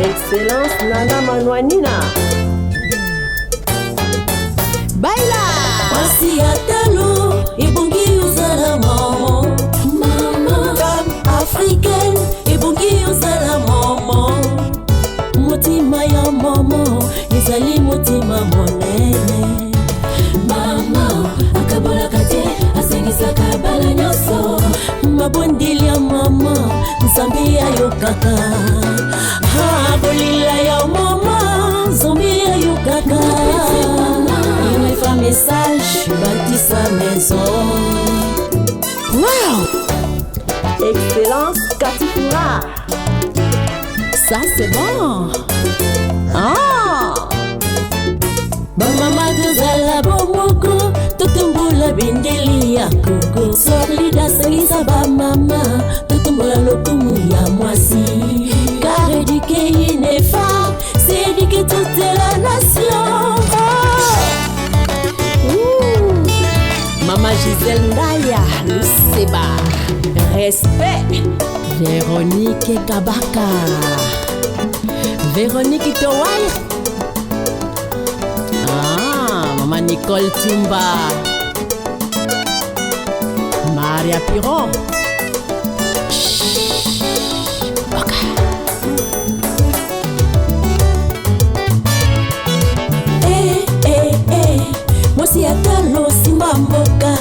Excellence Nana Manouanina. Baila Mwasi ya talo ebongi ozala mama. Femme africaine ebongi ozala mama. Motima ya mama ezali motima monene. Mama akabolaka te asengisaka bala nyonso. Mabondeli ya mama nzambe ayokaka. Bolila ya mama nzambe ayokaka. Message, bâti sa maison. Wow! Excellence Katifura. Ça c'est bon. Ah! Mama tozala bomoko totumbola bindeli ya koko. Sorlida sangisa ba mama totumbola lokumu ya mwasi. Car éduquer une femme, c'est éduquer toute la nation. Maman Gisèle Ndaya, Luceba. Respect. Véronique Kabaka. Véronique Towai. Ah, Maman Nicole Tumba. Maria Piron. Mwasi atalo simba mboka.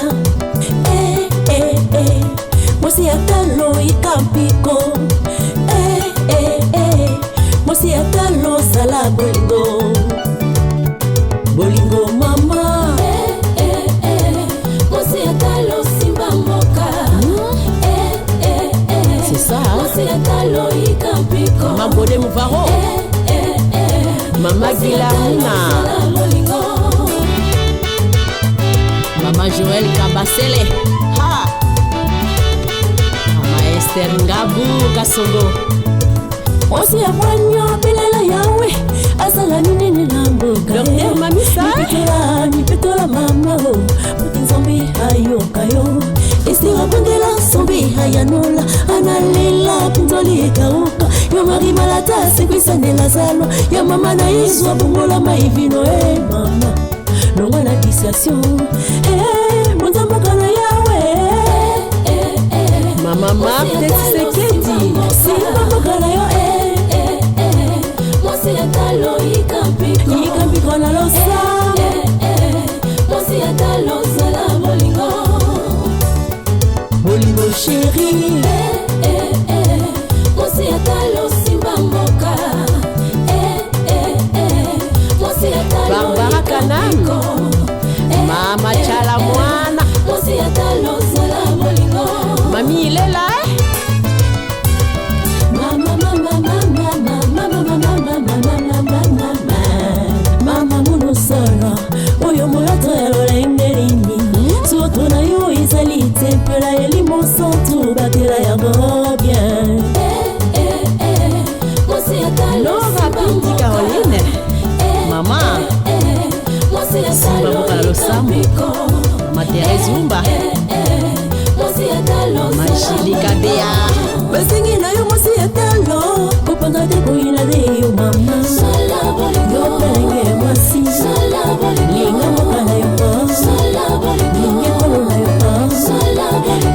Mwasi atalo ikampiko. Mwasi atalo sala bolingo. Bolingo mama. Mwasi atalo simba mboka. C'est ça. Mwasi atalo ikampiko. Maman Bodé Mouvaro. Maman Guilarina. Maman Joël Kabasele. Ha! Maman Esther Ngabu Kasongo. Mwasi ya mwanyo belela yawe asala minene na mboka. Docteur Mamisa. Nipetola mama ho muti nzambe ayokayo. Esi wabondela nzambe ayanola analela pinzoli ekauka. Yo mari malata sekwisandela zalo ya mama na izwa bongola maivino. Mama longa na disation. Monzambo kana yawe. Mama Marthe Tshisekedi. Simba kana yo. Mwasi ya talo ikampiko. Ikampiko na losa. Mwasi ya talo sala bolingo. Bolingo chéri. Mwasi ya talo simba mboka. Mwasi ya talo Barbara Kanam. Mama Chala Mwana. Mwasi ya talo sala bolingo. Mami Ilela. Mama munosala oyo molato ya lolengelini. Soto na yo ezali tempela elimo santu batela ya bien. Nora Pinti Caroline. Mama. Simba Boka Losambo. Mama Thérèse Umba. Mama Julie Kabea. Basengi na yo mwasi ya talo kopanga te koyina de yo mama. Yo pelenge mwasi linga moka na yo linge kolo na yo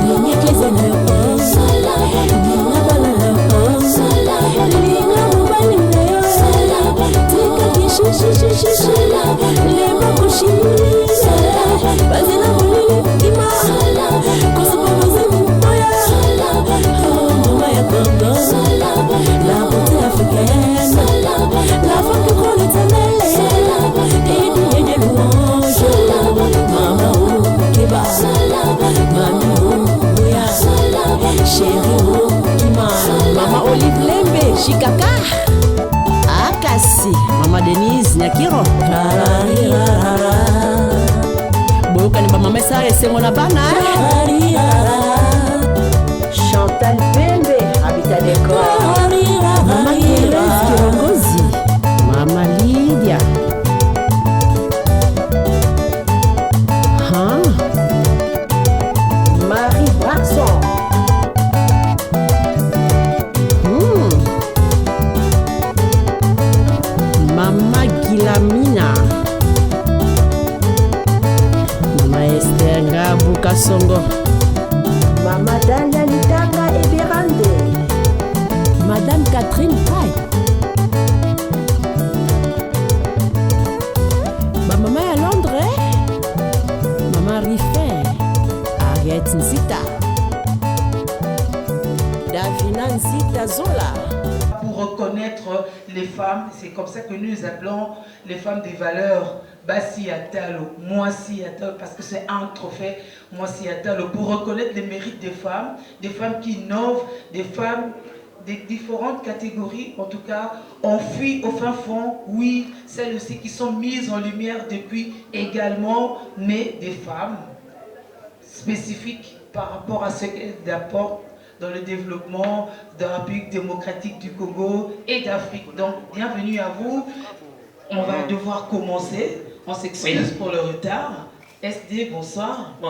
linge kleze na yo linga bala na yo linga mobali na yo tika kishishishishishi lema kushiri bazina mulili ima kosupa mazemu moya mama ya kongo. Maman Dania Litaka et Berande. Madame Catherine Pai. Ma maman est à Londres. Maman Riffin. Harriet Nzita. Davina Nzita Zola. Pour reconnaître les femmes, c'est comme ça que nous appelons les femmes des valeurs. Bassi Atalo, Moissi Atalo, parce que c'est un trophée, Moissi Atalo, pour reconnaître les mérites des femmes qui innovent, des femmes des différentes catégories, en tout cas, on fuit au fin fond, oui, celles aussi qui sont mises en lumière depuis également, mais des femmes spécifiques par rapport à ce qu'elles apportent dans le développement de la République démocratique du Congo et d'Afrique. Donc, bienvenue à vous. On va devoir commencer. On s'excuse pour le retard. SD, bonsoir. Bon.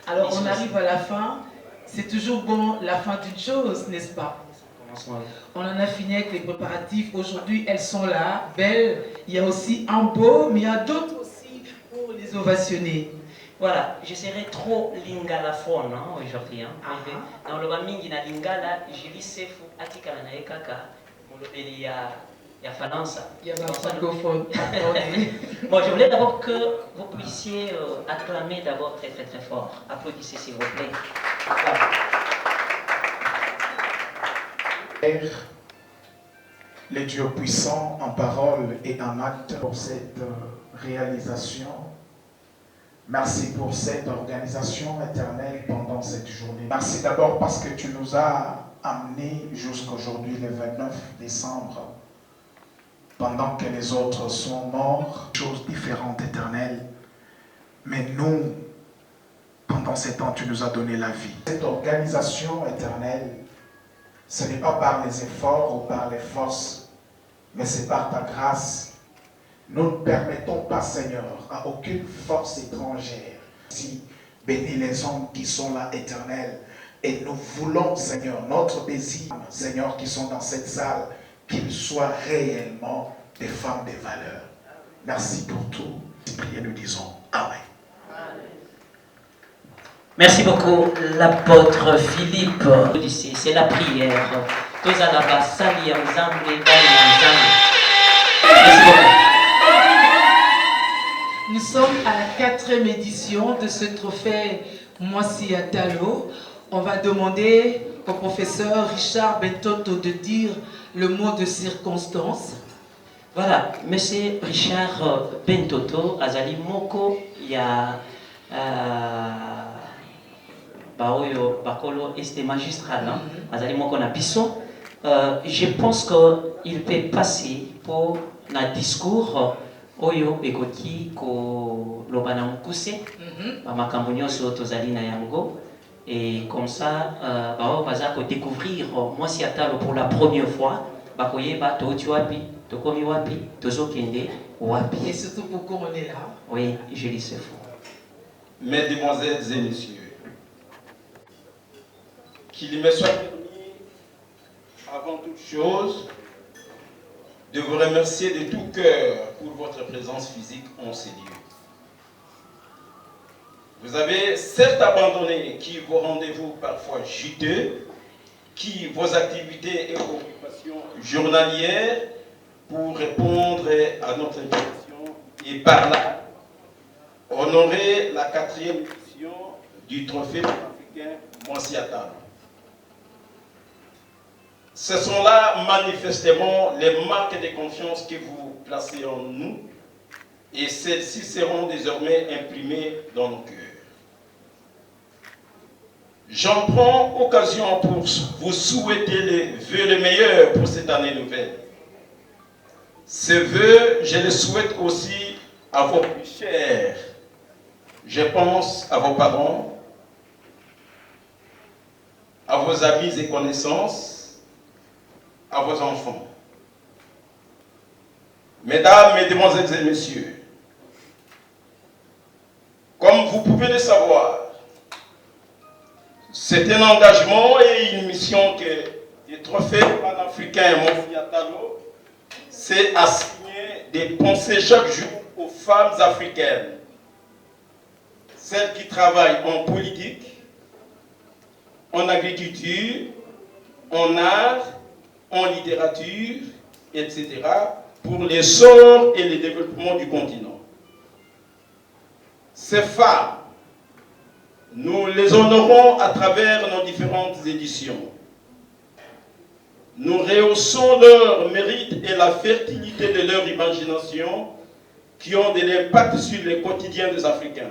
Alors, on arrive à la fin. C'est toujours bon, la fin d'une chose, n'est-ce pas? On en a fini avec les préparatifs. Aujourd'hui, elles sont là, belles. Il y a aussi un beau, mais il y a d'autres aussi pour les ovationner. Voilà, je serai trop lingalaphone aujourd'hui. Dans le bamingi na lingala, je lis sefu atikala na ekaka, molobeli ya Falansa. Il y a un francophone. Bon, je voulais d'abord que vous puissiez acclamer d'abord très très très fort. Applaudissez s'il vous plaît. Père, le Dieu puissant en parole et en acte pour cette réalisation. Merci pour cette organisation éternelle pendant cette journée. Merci d'abord parce que tu nous as amenés jusqu'aujourd'hui, le 29 décembre, pendant que les autres sont morts, choses différentes, éternelles. Mais nous, pendant ces temps, tu nous as donné la vie. Cette organisation éternelle, ce n'est pas par les efforts ou par les forces, mais c'est par ta grâce. Nous ne permettons pas, Seigneur, à aucune force étrangère. Si bénis les hommes qui sont là, éternels. Et nous voulons, Seigneur, notre désir, Seigneur, qui sont dans cette salle, qu'ils soient réellement des femmes de valeur. Merci pour tout. Et nous disons Amen. Merci beaucoup, l'apôtre Philippe. C'est la prière. Merci beaucoup. Nous sommes à la 4e édition de ce trophée Moissi Atalo. On va demander au professeur Richard Bentoto de dire le mot de circonstance. Voilà, monsieur Richard Bentoto, Azali Moko, il y a Baoyo Bakolo este magistral, Azali Moko na biso. Je pense qu'il peut passer pour un discours Oyo Ekoti ko lobana mukuse, makambo nyonso tozali na yango. Et comme ça, on va découvrir Moissi Atalo pour la première fois. Bakoyeba tooti wapi, tokomi wapi, tozokende wapi. Et surtout pourquoi on est là. Oui, je lis ce fou. Mesdemoiselles et messieurs, qu'il me soit permis, avant toute chose, de vous remercier de tout cœur pour votre présence physique en ces lieux. Vous avez certes abandonné vos rendez-vous parfois juteux, vos activités et occupations journalières pour répondre à notre invitation et par là honorer la 4e édition du trophée africain Moissi Atalo. Ce sont là manifestement les marques de confiance que vous placez en nous et celles-ci seront désormais imprimées dans nos cœurs. J'en prends occasion pour vous souhaiter les vœux les meilleurs pour cette année nouvelle. Ces vœux, je les souhaite aussi à vos plus chers. Je pense à vos parents, à vos amis et connaissances, à vos enfants. Mesdames, Mesdemoiselles et Messieurs, comme vous pouvez le savoir, c'est un engagement et une mission que le trophée panafricain Moissi Atalo s'est assigné de penser chaque jour aux femmes africaines, celles qui travaillent en politique, en agriculture, en art, en littérature, etc., pour l'essor et le développement du continent. Ces femmes, nous les honorons à travers nos différentes éditions. Nous rehaussons leur mérite et la fertilité de leur imagination qui ont de l'impact sur le quotidien des Africains.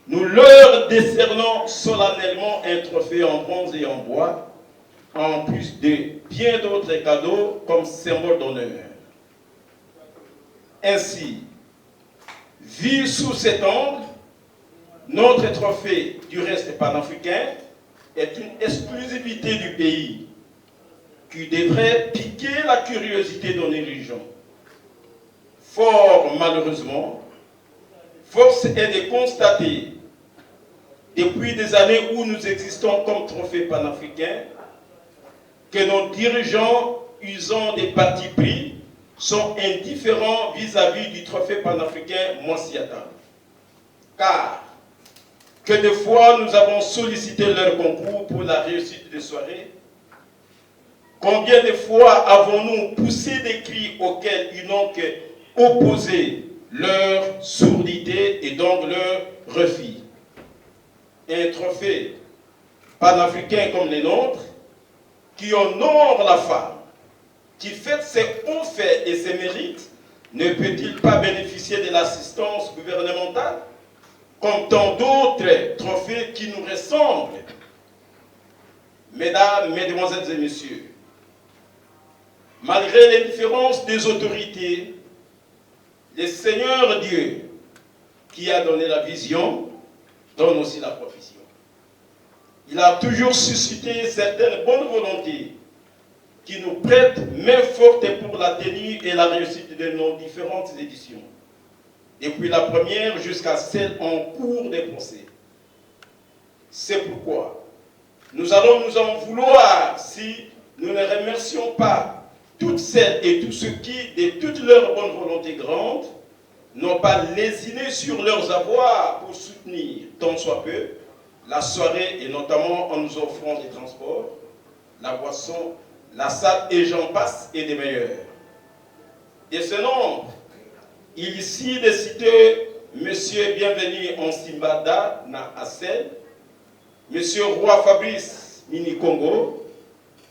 Nous leur décernons solennellement un trophée en bronze et en bois, en plus de bien d'autres cadeaux comme symbole d'honneur. Ainsi, vu sous cet angle, notre trophée du reste panafricain est une exclusivité du pays qui devrait piquer la curiosité de nos dirigeants. Fort malheureusement, force est de constater, depuis des années où nous existons comme trophée panafricain, que nos dirigeants, usant des partis pris, sont indifférents vis-à-vis du trophée panafricain Monsiata. Car, que de fois nous avons sollicité leur concours pour la réussite des soirées, combien de fois avons-nous poussé des cris auxquels ils n'ont qu'opposé leur sourdité et donc leur refus. Un trophée panafricain comme les nôtres, qui honore la femme, qui fête ses hauts faits et ses mérites, ne peut-il pas bénéficier de l'assistance gouvernementale comme tant d'autres trophées qui nous ressemblent? Mesdames, Mesdemoiselles et Messieurs, malgré les différences des autorités, le Seigneur Dieu, qui a donné la vision, donne aussi la profession. Il a toujours suscité certaines bonnes volontés qui nous prêtent main forte pour la tenue et la réussite de nos différentes éditions, depuis la première jusqu'à celle en cours des procès. C'est pourquoi nous allons nous en vouloir si nous ne remercions pas toutes celles et tous ceux qui, de toute leur bonne volonté grande, n'ont pas lésiné sur leurs avoirs pour soutenir, tant soit peu, la soirée et notamment en nous offrant des transports, la boisson, la salle et j'en passe et des meilleurs. De ce nombre, il ici de citer Monsieur Bienvenu en Simbada na Assel, Monsieur Roi Fabrice Mini Congo,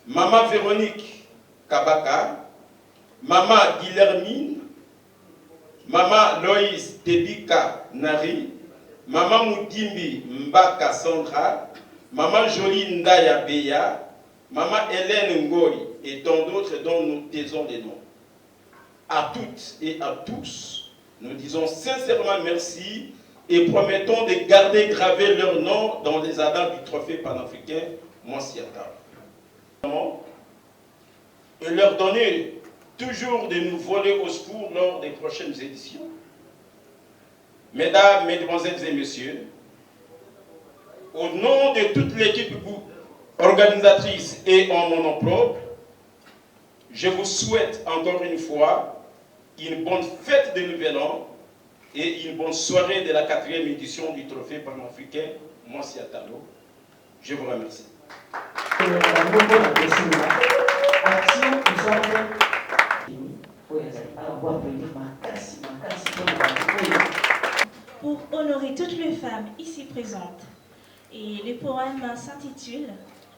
Maman Véronique Kabaka, Maman Guilhermine, Maman Loïs Tebika Nari, Maman Moudimbi Mbaka Sandra, Maman Jolie Ndaya Beya, Maman Hélène Ngoy et tant d'autres dont nous taisons les noms. À toutes et à tous, nous disons sincèrement merci et promettons de garder gravé leur nom dans les annales du trophée panafricain Monsiata. Et leur donner toujours de nous voler au secours lors des prochaines éditions. Mesdames, Mesdemoiselles et Messieurs, au nom de toute l'équipe organisatrice et en mon nom propre, je vous souhaite encore une fois une bonne fête de Nouvel An et une bonne soirée de la 4e édition du trophée panafricain Monsiata. Je vous remercie. Pour honorer toutes les femmes ici présentes. Et le poème s'intitule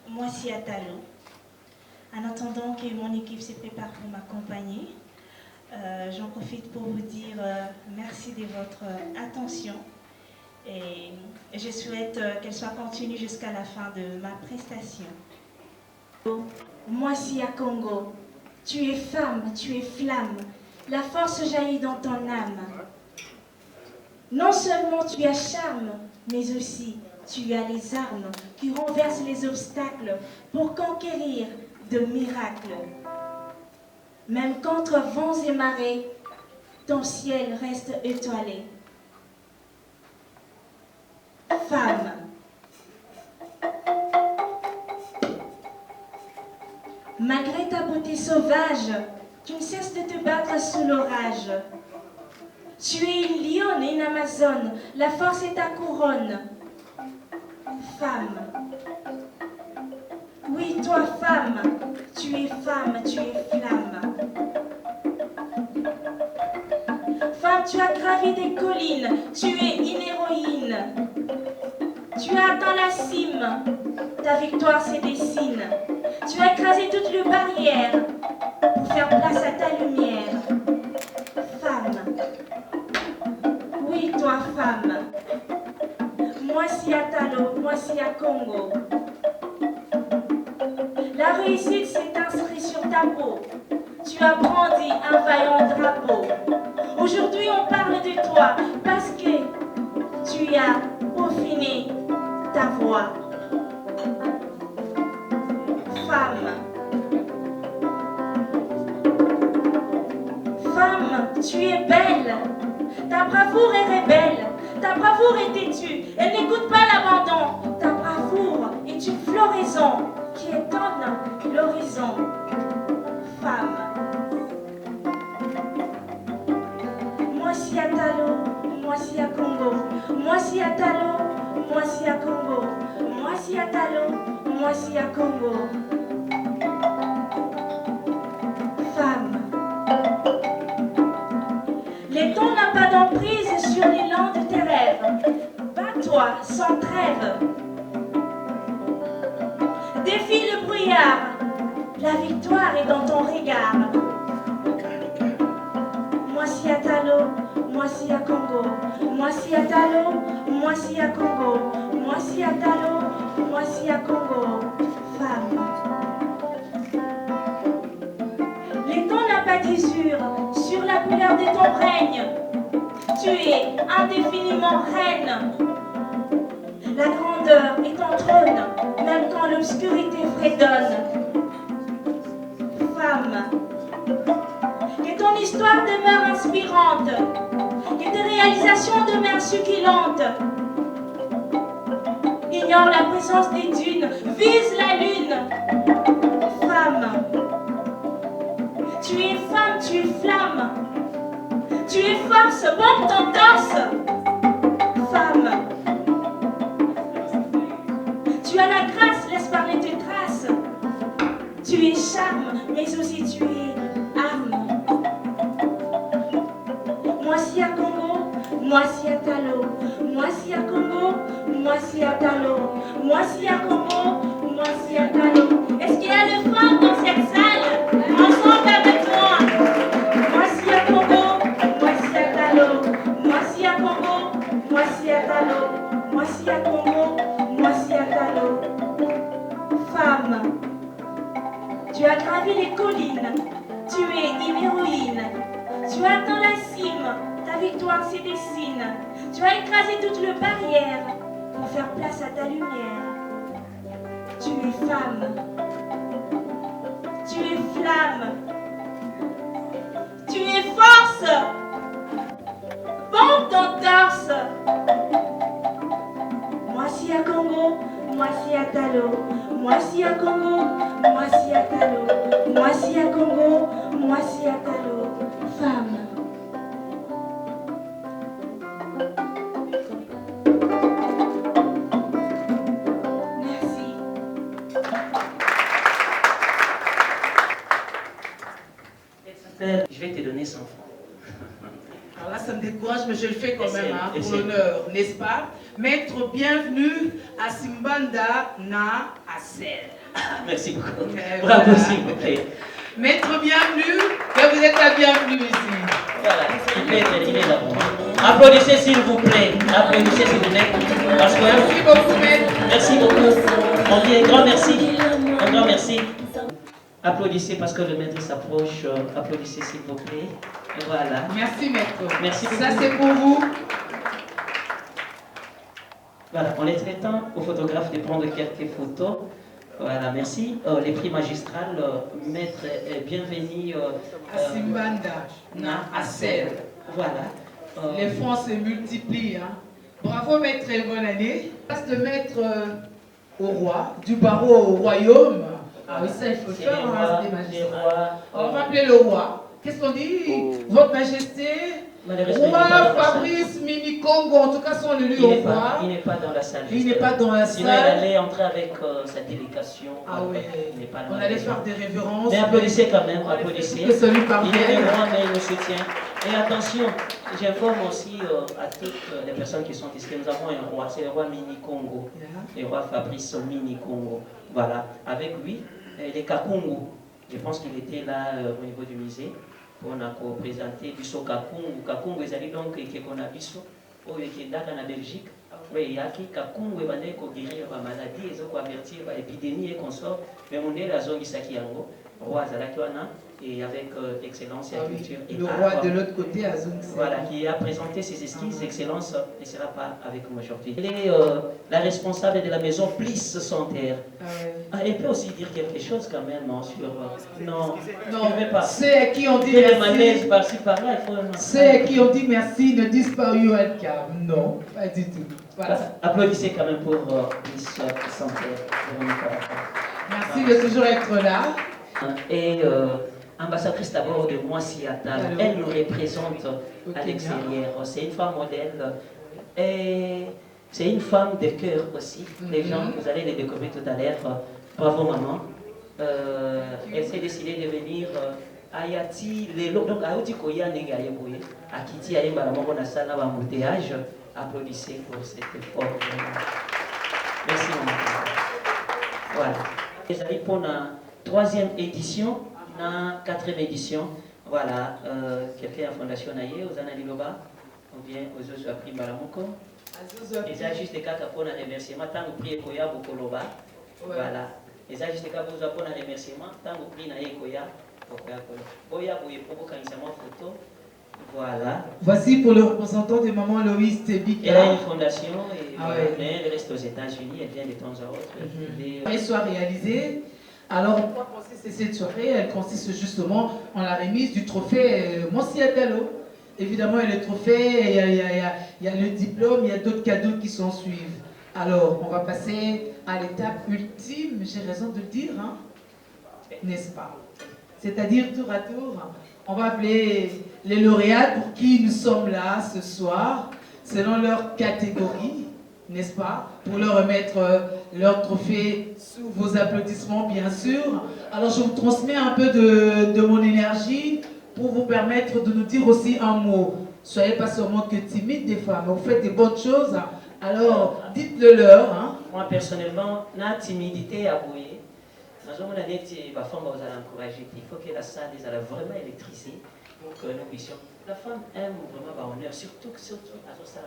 Monsiata. En attendant que mon équipe se prépare pour m'accompagner, j'en profite pour vous dire merci de votre attention et je souhaite qu'elle soit continue jusqu'à la fin de ma prestation. Monsiata Congo, tu es femme, tu es flamme, la force jaillit dans ton âme. Non seulement tu as charme, mais aussi tu as les armes qui renversent les obstacles pour conquérir de miracles. Même contre vents et marées, ton ciel reste étoilé. Femme, malgré ta beauté sauvage, tu ne cesses de te battre sous l'orage. Tu es une lionne et une amazone, la force est ta couronne. femme. Oui, toi, femme, tu es flamme. Femme, tu as gravi des collines, tu es une héroïne. Tu as atteint la cime, ta victoire se dessine. Tu as écrasé toutes les barrières pour faire place à ta lumière. Femme, oui, toi, femme. Moi, si à Talo, moi, si à Congo. La réussite s'est inscrite sur ta peau. Tu as brandi un vaillant drapeau. Aujourd'hui, on parle de toi parce que tu as peaufiné ta voix. Femme. Femme, tu es belle. Ta bravoure est rebelle. Ta bravoure est têtue. Elle n'écoute pas l'abandon. Ta bravoure est une floraison qui étonne l'horizon. Femme. Moi si à Talo, moi si à Congo. Moi si à Talo, moi si à Congo. Moi si à Talo, moi si à Congo. Femme. Le temps n'a pas d'emprise sur l'élan de tes rêves. Bats-toi sans trêve. Défie le brouillard. La victoire est dans ton regard. Moi si à Talo, moi si à Congo. Moi si à Talo, moi si à Congo. Moi si à Talo, moi si à Congo. Femme. Le temps n'a pas d'usure sur la couleur de ton règne. Tu es indéfiniment reine. La grandeur est ton trône, même quand l'obscurité fredonne. Femme, que ton histoire demeure inspirante, que tes réalisations demeurent succulentes. Ignore la présence des dunes, vise la lune. Femme, tu es femme, tu es flamme. Tu es force, bombe ton torse. Femme, tu as la grâce, laisse parler tes traces. Tu es charme, mais aussi tu es arme. Moi si à Congo, moi si à Talo. Moi si à Congo, moi si à Talo. Moi si à Congo, moi si à Talo. Est-ce qu'il y a des femmes dans cette salle? Ensemble avec moi. Moi si à Congo, moi si à Talo. Moi si à Congo, moi si à Talo. Moi si à Congo, moi si à Talo. Femme, tu as gravi les collines, tu es une héroïne. Tu as atteint la cime, ta victoire se dessine. Tu as écrasé toutes les barrières pour faire place à ta lumière. Tu es femme, tu es flamme, tu es force. Bombe ton torse. Moi si à Congo, moi si à Talo. Moi si à Congo, moi si à Talo. Moi si à Congo, moi si à Talo. Femme. Merci. Je vais te donner 100 francs. Alors là, ça me décourage, mais je le fais quand même, hein, pour Essaye. l'honneur, n'est-ce pas? Maître, bienvenue à Simbanda na Assel. Merci beaucoup. Et Bravo, voilà. s'il vous plaît. Maître, bienvenue, que vous êtes la bienvenue ici. Voilà, il est là. Applaudissez s'il vous plaît. Applaudissez s'il vous plaît. Parce que... Merci beaucoup, maître. Merci beaucoup. On dit un grand merci. Un grand merci. Applaudissez parce que le maître s'approche. Applaudissez s'il vous plaît. Voilà. Merci, maître. Merci Ça, beaucoup. c'est pour vous. Voilà, en les traitant aux photographes de prendre quelques photos. Voilà, merci. Les prix magistrales, maître, bienvenue À Simbanda na Assel. Voilà. Les fonds se multiplient. Hein. Bravo, maître, et bonne année. Passe de maître au roi, du barreau au royaume. Ah oui, ça, il faut le C'est faire, les hein, rois, des les magistrats. rois. On va appeler le roi. Qu'est-ce qu'on dit? Votre Majesté, Malheureusement, Roi Fabrice Mini Congo, en tout cas, son élu au revoir. Il n'est pas dans la salle. Il n'est pas dans la Sinon, salle. il allait entrer avec sa délégation. Ah oui, il n'est pas on allait faire des révérences. Mais applaudissez quand même, applaudissez. Que celui par Il est grand, mais il nous soutient. Et attention, j'informe aussi à toutes les personnes qui sont ici, nous avons un roi, c'est le roi Mini Congo. Le roi Fabrice Mini Congo. Voilà, avec lui, les Kakungu. Je pense qu'il était là au niveau du musée. On a représenté Bisso Kakungu. Kakungu ezali donc qu'on a Bisso oyo ekendaka na Belgique. Oui, yaki Kakungu ebandaki koguérir ba maladie ezoko avertir ba épidémie et consort. Mais mondele azongisaki yango. Roi azalaki wana et avec excellence et culture et le art. roi de l'autre côté à Zung. Voilà, qui a présenté ses esquisses, excellence, ne sera pas avec nous aujourd'hui. Elle est la responsable de la maison Bliss Santerre. Elle peut aussi dire quelque chose quand même sur... non, je ne vais pas. Ceux à qui on dit merci. Par-ci, par-là, il faut... Ceux à qui on dit merci ne disent pas you welcome. Non, pas du tout. Voilà. Applaudissez quand même pour Bliss Santerre. Merci de toujours être là. Et ambassadrice d'abord de Moissi Attal, elle nous représente à l'extérieur. C'est une femme modèle et c'est une femme de cœur aussi. Les gens, vous allez les découvrir tout à l'heure. Bravo maman. Elle s'est décidée de venir à Yati, donc à Oti Koya Nengayebuye, à Kiti Ayemba la Moko Nasana Bamoutéage. Applaudissez pour cet effort. Merci maman. Voilà. Les amis pour la 3e édition. La 4e édition, voilà, quelqu'un à Fondation Naye, aux Analiloba, ou bien aux autres à Prima Lamoko. Et ça, juste des cas pour un remerciement, tant que prier Koya Bokoloba, voilà. Et ça, juste des cas pour un remerciement, tant que prier Naye Koya, Koya Boye Provoque un photo, voilà. Voici pour le représentant de maman Loïs Tebika. Elle a une fondation et elle reste aux États-Unis, elle vient de temps à autre. Elle soit réalisée. Alors, en quoi consiste cette soirée? Elle consiste justement en la remise du trophée Moissi Attal. Évidemment, il y a le trophée, il y a le diplôme, il y a d'autres cadeaux qui s'en suivent. Alors, on va passer à l'étape ultime, j'ai raison de le dire, hein? N'est-ce pas? C'est-à-dire tour à tour, on va appeler les lauréats pour qui nous sommes là ce soir, selon leur catégorie. N'est-ce pas? Pour leur remettre leur trophée sous vos applaudissements, bien sûr. Alors, je vous transmets un peu de mon énergie pour vous permettre de nous dire aussi un mot. Soyez pas seulement que timides des fois, mais vous faites des bonnes choses. Alors, dites-le leur. Hein. Moi, personnellement, la timidité à bouiller. Ma femme va vous encourager. Il faut que la salle soit vraiment électrisée pour que nous puissions. La femme aime vraiment par honneur, surtout à ce stade,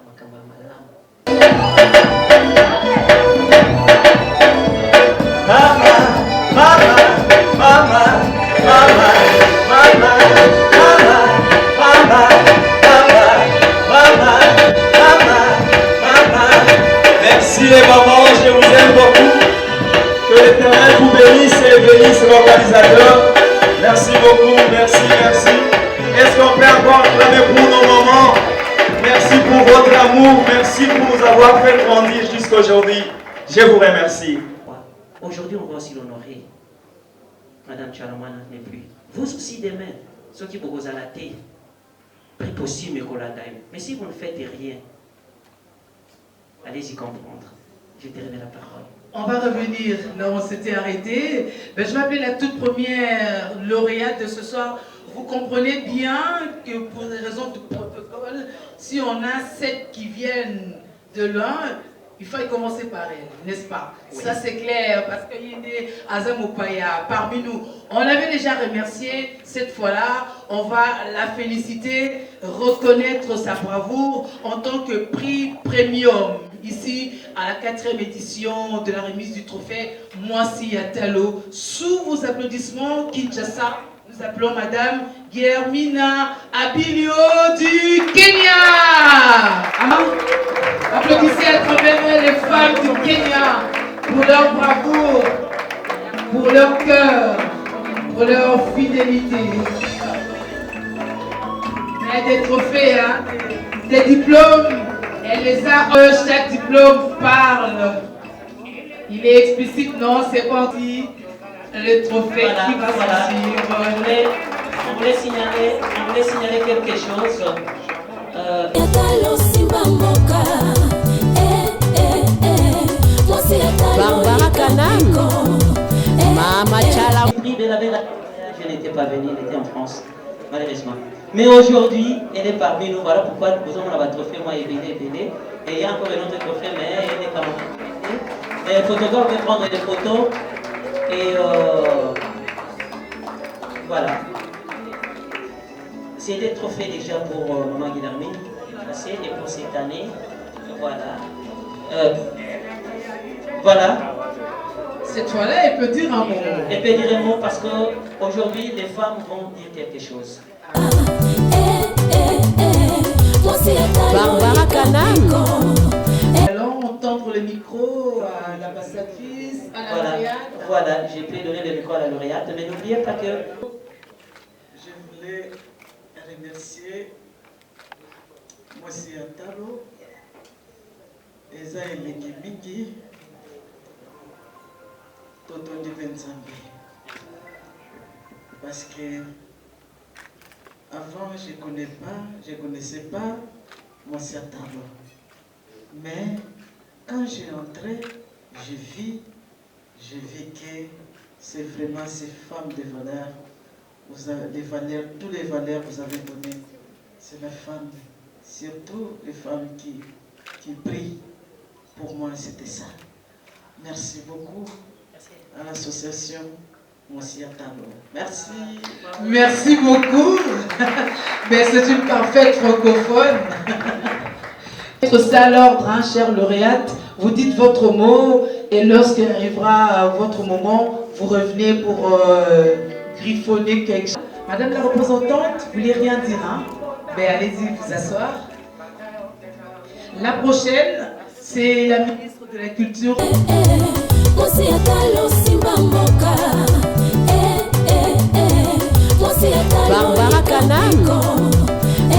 merci les mamans, je vous aime beaucoup. Que l'Éternel vous bénisse et bénisse l'organisateur. Merci beaucoup, merci, merci. Est-ce qu'on peut encore acclamer pour nos mamans? Merci pour votre amour, merci pour nous avoir fait grandir jusqu'à aujourd'hui. Je vous remercie. Aujourd'hui, on va aussi l'honorer. Madame Chalamana n'est plus. Vous aussi demain, ceux qui vous en laté, prix possible, mais si vous ne faites rien, allez-y comprendre. Je te remets la parole. On va revenir là où on s'était arrêté. Ben, je vais appeler la toute première lauréate de ce soir. Vous comprenez bien que pour des raisons de protocole, si on a 7 qui viennent de loin, il faut commencer par elle, n'est-ce pas? Oui. Ça c'est clair, parce qu'il y a des Azamopaya parmi nous. On l'avait déjà remercié, cette fois-là, on va la féliciter, reconnaître sa bravoure en tant que prix premium. Ici, à la 4e édition de la remise du trophée Moissi Attal. Sous vos applaudissements, Kinshasa, nous appelons Madame Guillermina Abilio du Kenya. Applaudissez à travers les femmes du Kenya pour leur bravoure, pour leur cœur, pour leur fidélité. Mais des trophées, hein, des diplômes, elle les a, chaque diplôme parle. Il est explicite, non, c'est pas dit. Le trophée qui va suivre. On voulait signaler quelque chose. Barbara Kanam, Mama Chala. Je n'étais pas venue, elle était en France, malheureusement. Mais aujourd'hui, elle est parmi nous. Voilà pourquoi nous avons un trophée, moi, et il y a encore un autre trophée, mais elle est quand même. Les photographes vont prendre des photos. Et voilà. C'est des trophées déjà pour Maman Guilhermine, et pour cette année. Voilà. Voilà. Cette fois-là, elle peut dire un mot. Elle peut dire un mot parce qu'aujourd'hui, les femmes vont dire quelque chose. Barbara Kanam. Allons entendre le micro à l'ambassadrice, à la lauréate. Voilà, j'ai pu donner le micro à la lauréate, mais n'oubliez pas que... Je voulais remercier Mosi Atalo, Eza Eleki Mingi, Totondi Benzambi. Parce que avant, je ne connaissais pas Mosi Atalo. Mais quand j'ai entré, je vis que c'est vraiment ces femmes de valeur. Vous avez les valeurs, toutes les valeurs que vous avez données, c'est les femmes, surtout les femmes qui prient. Pour moi, c'était ça. Merci beaucoup à l'association Mosi Atalo. Merci. Merci beaucoup. Mais c'est une parfaite francophone. C'est à l'ordre, hein, chère lauréate. Vous dites votre mot et lorsqu'il arrivera votre moment, vous revenez pour griffonner quelque chose. Madame la représentante, vous voulez rien dire, hein? Ben allez-y vous asseoir. La prochaine, c'est la ministre de la Culture. Barbara Kanam.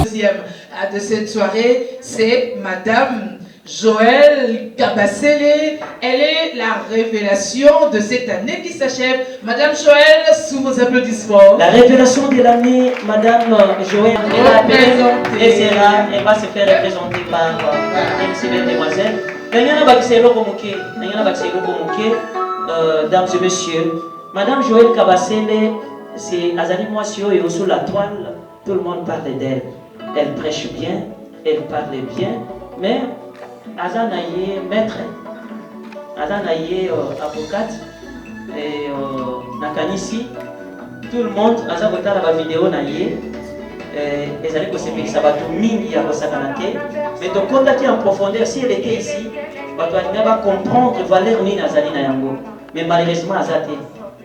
Deuxième de cette soirée, c'est Madame Joëlle Kabassele. Elle est la révélation de cette année qui s'achève. Madame Joëlle, sous vos applaudissements. La révélation de l'année, Madame Joëlle, elle va se faire représenter par ces belles demoiselles. Dames et messieurs, Madame Joëlle Kabassele, c'est Azali Moissio et sous la toile, tout le monde parle d'elle. Elle prêche bien, elle parle bien, mais Azanaye maître, Azanaye avocate, et Nakanisi, tout le monde, Azabota la vidéo naye, et allez que c'est ça va tout mini à Rosakanate, mais donc on a en profondeur, si elle était ici, on va comprendre valeur ni Nazali Nayango, mais malheureusement Azate,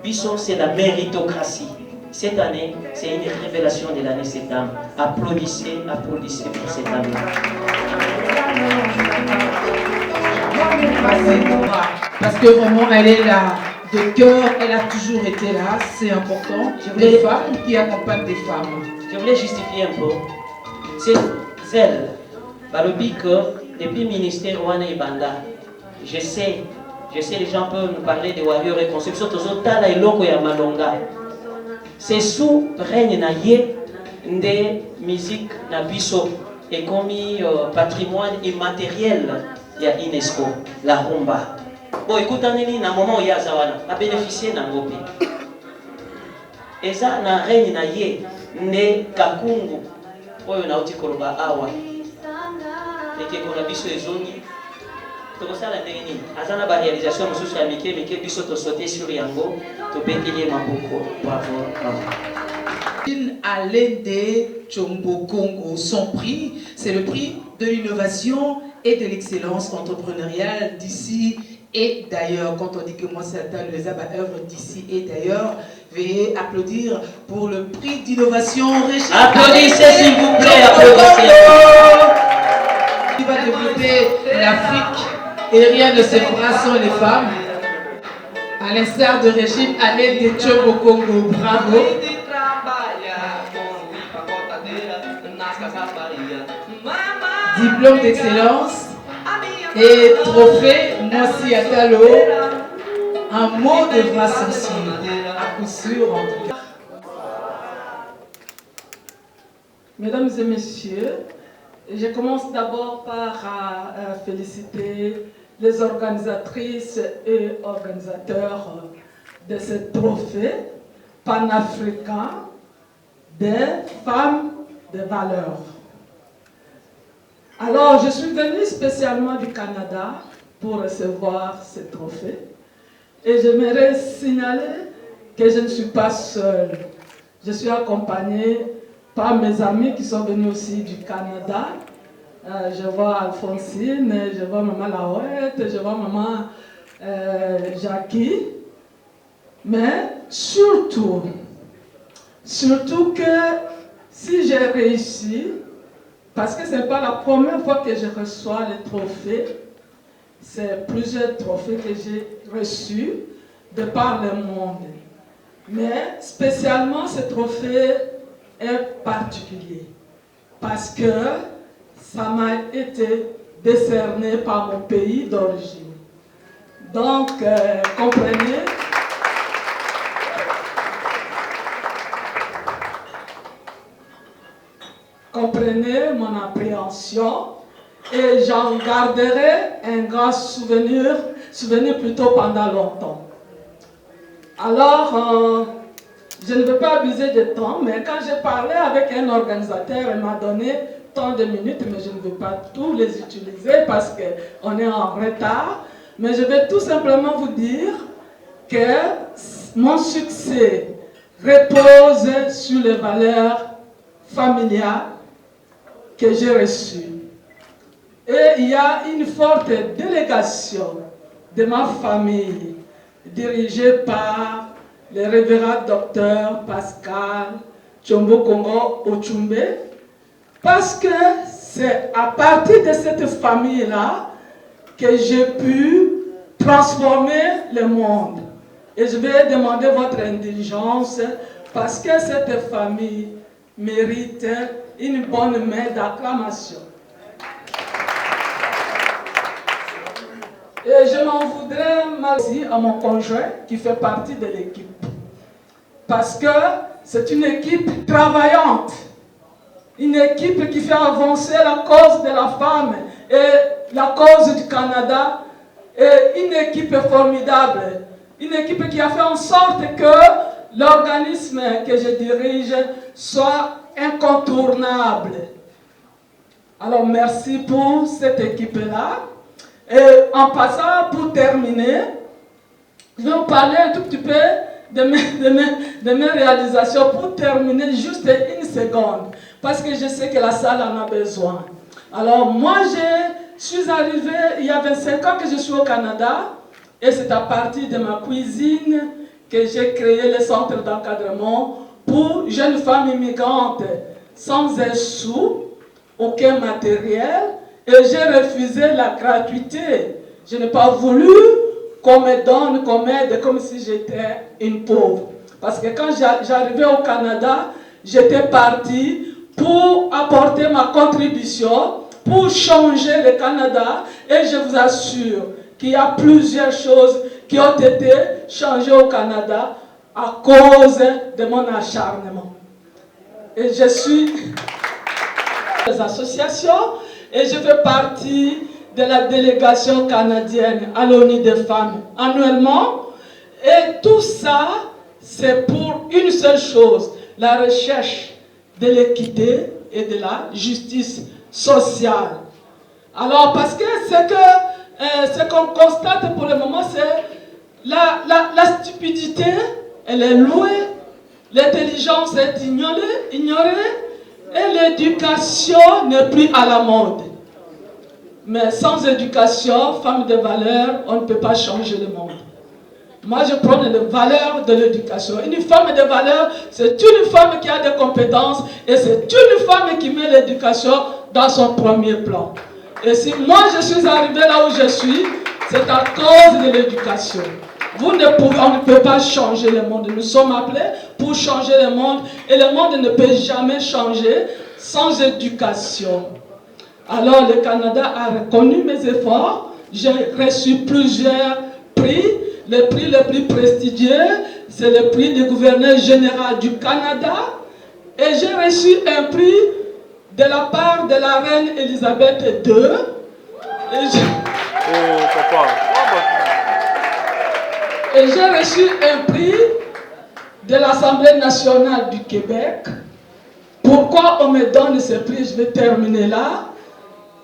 Bisso c'est la méritocratie. Cette année, c'est une révélation de l'année, cette dame. Applaudissez, applaudissez pour cette dame. Parce que vraiment, elle est là de cœur, elle a toujours été là, c'est important. Les femmes qui accompagnent des femmes. Je voulais justifier un peu. C'est elle, Balobi, que depuis le ministère Wana et Banda, je sais, les gens peuvent nous parler de Warrior et Conception, Tala et Loko et Malonga. C'est sous règne naïe de musique na biso et comme patrimoine immatériel il y a UNESCO, la rumba. Bon, écoutez, na moment où il y a Zawana, a bénéficié d'un gopi. Et ça, na règne naïe ne Kakungu, oyo na uti koloba awa. Et que qu'on a biso ezoni. Tout ça la dernière. Azana ba réalisation mususu ya mike biso to sauter sur yango, to bétiller maboko. Bravo. Alain de Chombo Congo, son prix, c'est le prix de l'innovation et de l'excellence entrepreneuriale d'ici et d'ailleurs. Quand on dit que moi c'est les œuvres d'ici et d'ailleurs, veuillez applaudir pour le prix d'innovation. Applaudissez s'il vous plaît, applaudissez. Qui va développer l'Afrique et rien ne se fera sans les femmes. À l'instar de régime Alain de Chombo Congo, bravo. Diplôme d'excellence et trophée Mosi Atalo, un mot devra s'en suivre, à coup sûr en tout cas. Mesdames et messieurs, je commence d'abord par féliciter les organisatrices et organisateurs de ce trophée panafricain des femmes de valeur. Alors, je suis venue spécialement du Canada pour recevoir ce trophée et j'aimerais signaler que je ne suis pas seule. Je suis accompagnée par mes amis qui sont venus aussi du Canada. Je vois Alphonsine, je vois Maman Laouette, je vois Maman Jackie. Mais surtout que si j'ai réussi, parce que ce n'est pas la première fois que je reçois les trophées, c'est plusieurs trophées que j'ai reçus de par le monde. Mais spécialement ce trophée est particulier parce que ça m'a été décerné par mon pays d'origine. Donc, comprenez mon appréhension et j'en garderai un grand souvenir plutôt pendant longtemps. Alors, je ne veux pas abuser de temps, mais quand j'ai parlé avec un organisateur, il m'a donné tant de minutes, mais je ne veux pas tous les utiliser parce qu'on est en retard. Mais je vais tout simplement vous dire que mon succès repose sur les valeurs familiales que j'ai reçues. Et il y a une forte délégation de ma famille, dirigée par le révérend docteur Pascal Tchombo Kongo Ochumbe, parce que c'est à partir de cette famille-là que j'ai pu transformer le monde. Et je vais demander votre indulgence parce que cette famille mérite une bonne main d'acclamation. Et je m'en voudrais mal aussi à mon conjoint qui fait partie de l'équipe. Parce que c'est une équipe travaillante. Une équipe qui fait avancer la cause de la femme et la cause du Canada. Et une équipe formidable. Une équipe qui a fait en sorte que l'organisme que je dirige soit incontournable. Alors merci pour cette équipe-là. Et en passant, pour terminer, je vais vous parler un tout petit peu de mes réalisations. Pour terminer, juste une seconde, parce que je sais que la salle en a besoin. Alors moi, je suis arrivée, il y a 25 ans que je suis au Canada, et c'est à partir de ma cuisine que j'ai créé le centre d'encadrement pour jeunes femmes immigrantes sans un sou, aucun matériel. Et j'ai refusé la gratuité. Je n'ai pas voulu qu'on me donne, qu'on m'aide comme si j'étais une pauvre. Parce que quand j'arrivais au Canada, j'étais partie pour apporter ma contribution, pour changer le Canada. Et je vous assure qu'il y a plusieurs choses qui ont été changées au Canada à cause de mon acharnement. Et je suis des associations. Et je fais partie de la délégation canadienne à l'ONU des femmes annuellement. Et tout ça, c'est pour une seule chose, la recherche de l'équité et de la justice sociale. Alors, parce que ce qu'on constate pour le moment, c'est la stupidité, elle est louée, l'intelligence est ignorée, et l'éducation n'est plus à la mode. Mais sans éducation, femme de valeur, on ne peut pas changer le monde. Moi, je prends les valeurs de l'éducation. Une femme de valeur, c'est une femme qui a des compétences et c'est une femme qui met l'éducation dans son premier plan. Et si moi, je suis arrivée là où je suis, c'est à cause de l'éducation. On ne peut pas changer le monde. Nous sommes appelés pour changer le monde. Et le monde ne peut jamais changer sans éducation. Alors le Canada a reconnu mes efforts. J'ai reçu plusieurs prix. Le prix le plus prestigieux, c'est le prix du gouverneur général du Canada. Et j'ai reçu un prix de la part de la reine Elisabeth II. Et j'ai reçu un prix de l'Assemblée nationale du Québec. Pourquoi on me donne ce prix? Je vais terminer là.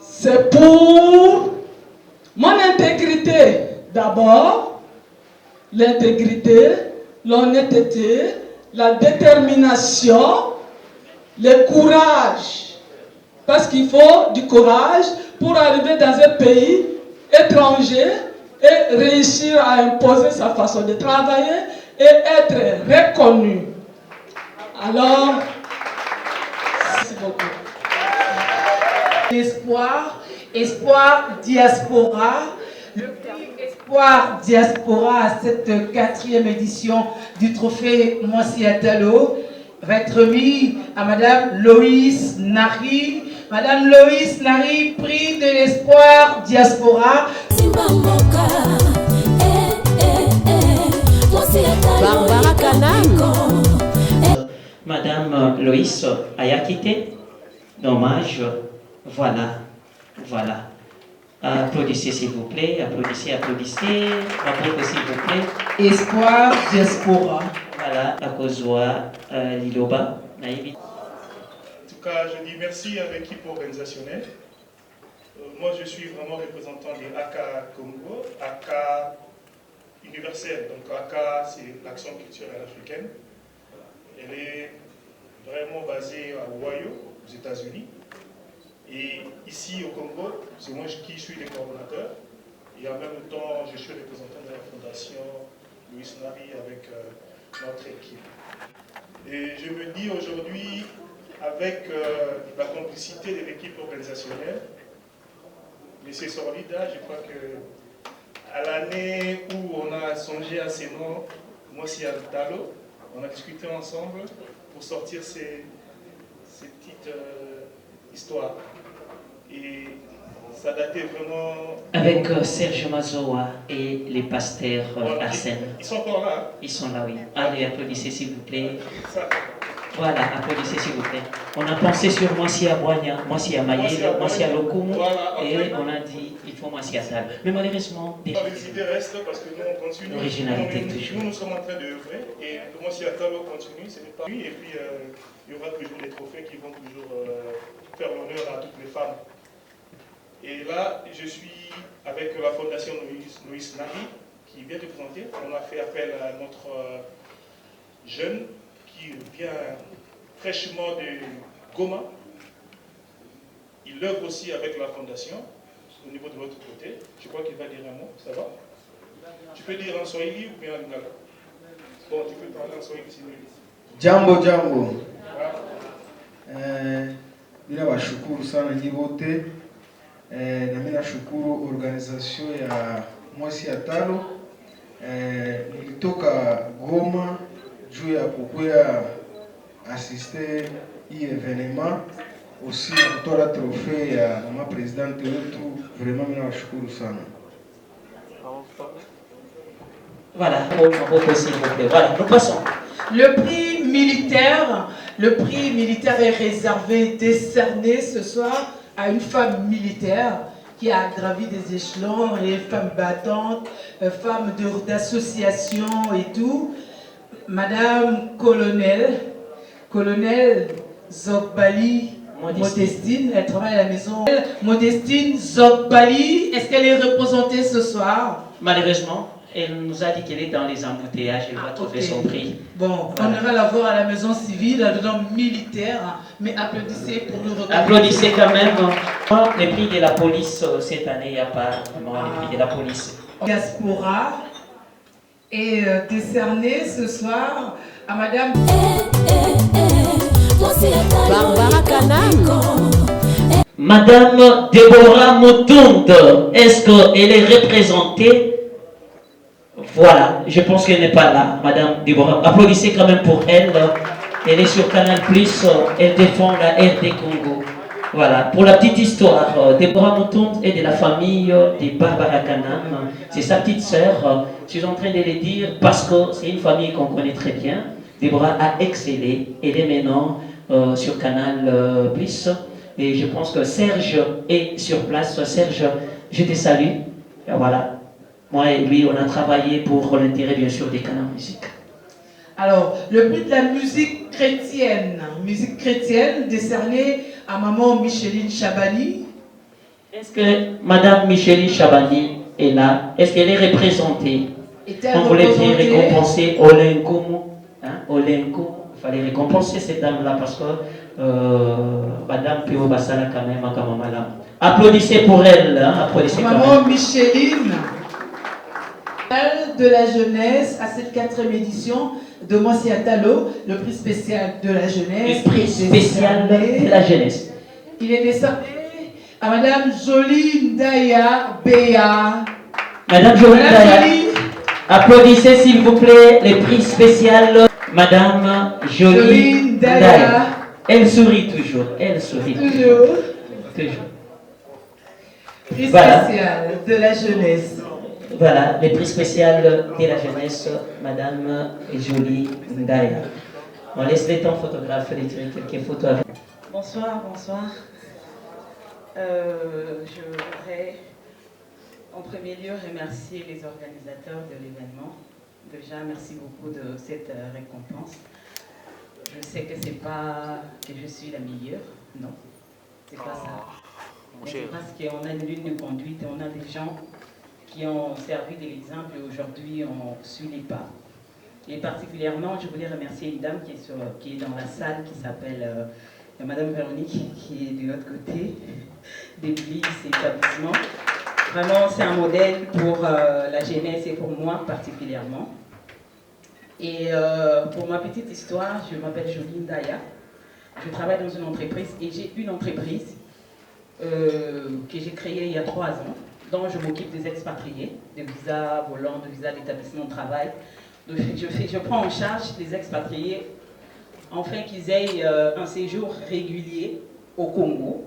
C'est pour mon intégrité d'abord, l'intégrité, l'honnêteté, la détermination, le courage. Parce qu'il faut du courage pour arriver dans un pays étranger et réussir à imposer sa façon de travailler et être reconnu. Alors, merci beaucoup. Espoir, Espoir Diaspora. Le prix Espoir Diaspora à cette 4e édition du trophée Moissi Atalo va être remis à Madame Loïs Nari. Madame Loïs Nari, prix de l'Espoir Diaspora. Barbara Kanam. Madame Loïs Ayakite, dommage. Voilà, voilà. Applaudissez s'il vous plaît, applaudissez, applaudissez. Applaudissez s'il vous plaît. Espoir Diaspora. Voilà, à Kozwa, Liloba, Naïvi. En tout cas, je dis merci à l'équipe organisationnelle. Moi, je suis vraiment représentant des ACA Congo, ACA universelle. Donc, ACA, c'est l'Action culturelle africaine. Elle est vraiment basée à Ohio, aux États-Unis. Et ici au Congo, c'est moi qui suis le coordonnateur. Et en même temps, je suis représentant de la Fondation Louis Nari avec notre équipe. Et je me dis aujourd'hui, avec la complicité de l'équipe organisationnelle, M. Sorlida, je crois que à l'année où on a songé à ces noms, Moissi Atalo, on a discuté ensemble pour sortir ces petites histoires. Et ça datait vraiment... Avec Serge Mazoa et les pasteurs Arsène. Ils sont encore là, hein? Ils sont là, oui. Allez, applaudissez s'il vous plaît. Voilà, applaudissez s'il vous plaît. On a pensé sur Moissi Aboigna, Moissi Amayel, Moissi Alokoum, et on a dit il faut Moissi Atalo. Mais malheureusement, les idées restent parce que nous on continue. L'originalité toujours. Nous sommes en train d'œuvrer et le Moissi Atalo continue, ce n'est pas lui. Et puis il y aura toujours des trophées qui vont toujours faire l'honneur à toutes les femmes. Et là, je suis avec la Fondation Louis Nari qui vient de présenter. On a fait appel à notre jeune qui vient fraîchement de Goma. Il œuvre aussi avec la Fondation au niveau de l'autre côté. Je crois qu'il va dire un mot, ça va? Tu peux dire en Swahili ou bien en Lingala? Bon, tu peux parler en Swahili si vous voulez. Jambo, jambo. Bila washukuru sana nyi wote. Na mimi nashukuru organization ya Moissi Atalo. Nilitoka Goma juu ya kukuya assiste hii evenement aussi kutoa trophée ya mama presidente wetu. Vraiment mimi nashukuru sana. Voilà, voilà, nous passons. Le prix militaire est réservé, décerné ce soir à une femme militaire qui a gravi des échelons, et femme battante, femme d'association et tout. Madame Colonel Zogbali Modestine, elle travaille à la maison. Modestine Zogbali, est-ce qu'elle est représentée ce soir? Malheureusement, elle nous a dit qu'elle est dans les embouteillages, elle va trouver son prix. Bon, on ira la voir à la maison civile, à dedans militaire, mais applaudissez pour nous regarder. Applaudissez quand même. Les prix de la police, cette année, il n'y a pas vraiment les prix de la police. Diaspora est décerné ce soir à Madame Barbara Kanam. Madame Deborah Mutunde, est-ce qu'elle est représentée? Voilà, je pense qu'elle n'est pas là, Madame Deborah. Applaudissez quand même pour elle. Elle est sur Canal+, elle défend la RD Congo. Voilà, pour la petite histoire, Deborah Mutunde est de la famille de Barbara Kanam. C'est sa petite sœur. Je suis en train de le dire parce que c'est une famille qu'on connaît très bien. Deborah a excellé. Elle est maintenant sur Canal+. Et je pense que Serge est sur place. Serge, je te salue. Et voilà. Moi et lui, on a travaillé pour l'intérêt, bien sûr, des canaux musique. Alors, le prix de la musique chrétienne décerné à maman Micheline Chabani. Est-ce que Madame Micheline Chabani est là? Est-ce qu'elle est représentée? On voulait bien récompenser Olenko. Olenko. Il fallait récompenser cette dame-là parce que Madame Pio Bassala quand même, applaudissez pour elle. Applaudissez maman Micheline de la jeunesse à cette 4e édition de Moissi Atalo, le prix spécial de la jeunesse. Le prix spécial de la jeunesse. Il est décerné à Madame Jolie Ndaya Béa. Madame Jolie Ndaya, applaudissez s'il vous plaît le prix spécial. Madame Jolie Ndaya. Elle sourit toujours. Elle sourit toujours. Prix spécial de la jeunesse. Voilà, le prix spécial de la jeunesse, Madame Jolie Ndaya. On laisse les temps photographes de tirer quelques photos avec. Bonsoir, bonsoir. Je voudrais en premier lieu remercier les organisateurs de l'événement. Déjà, merci beaucoup de cette récompense. Je sais que c'est pas que je suis la meilleure, non, c'est pas ça. C'est parce qu'on a une ligne de conduite et on a des gens qui ont servi de l'exemple et aujourd'hui on suit les pas. Et particulièrement, je voulais remercier une dame qui est dans la salle qui s'appelle Madame Véronique, qui est de l'autre côté d'église et établissement. Vraiment, c'est un modèle pour la jeunesse et pour moi particulièrement. Et pour ma petite histoire, je m'appelle Jolie Ndaya. Je travaille dans une entreprise et j'ai une entreprise que j'ai créée il y a 3 ans, dont je m'occupe des expatriés, des visas volants, de visas d'établissement de travail. Donc je prends en charge les expatriés afin qu'ils aient un séjour régulier au Congo.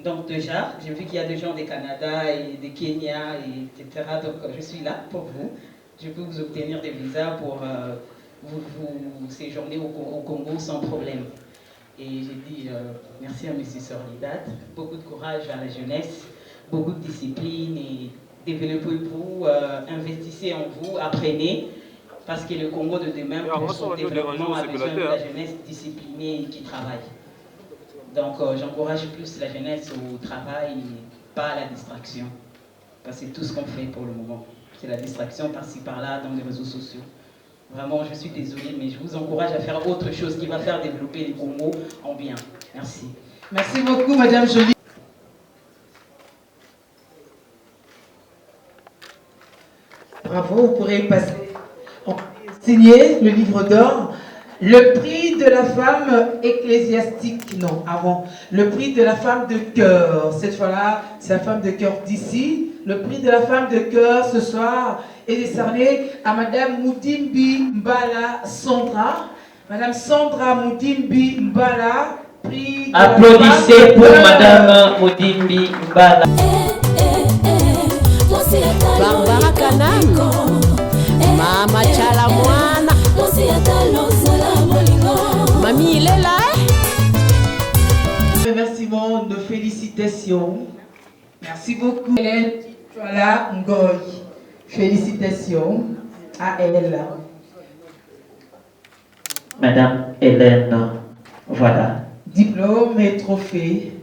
Donc déjà, j'ai vu qu'il y a des gens du Canada et du Kenya, etc. Donc je suis là pour vous. Je peux vous obtenir des visas pour vous séjourner au Congo sans problème. Et j'ai dit merci à M. Sorlidat, beaucoup de courage à la jeunesse, beaucoup de discipline et développez-vous, investissez en vous, apprenez, parce que le Congo de demain, pour son développement, a besoin de la jeunesse disciplinée et qui travaille. Donc j'encourage plus la jeunesse au travail et pas à la distraction, parce que c'est tout ce qu'on fait pour le moment. C'est la distraction par-ci par-là dans les réseaux sociaux. Vraiment, je suis désolée, mais je vous encourage à faire autre chose qui va faire développer le Congo en bien. Merci. Merci beaucoup, Madame Jolie. Bravo, vous pourrez passer, signer le livre d'or. Le prix de la femme ecclésiastique, non, avant. Le prix de la femme de cœur. Cette fois-là, c'est la femme de cœur d'ici. Le prix de la femme de cœur ce soir est décerné à Madame Moudimbi Mbala Sandra. Madame Sandra Moudimbi Mbala, prix de applaudissez pour Madame Moudimbi Mbala. Barbara Kanam, Mama Chalamwana, Mamie il est là. Remerciements, de félicitations. Merci beaucoup Hélène Voilà Ngoy. Félicitations à elle. Madame Hélène, voilà. Diplôme et trophée.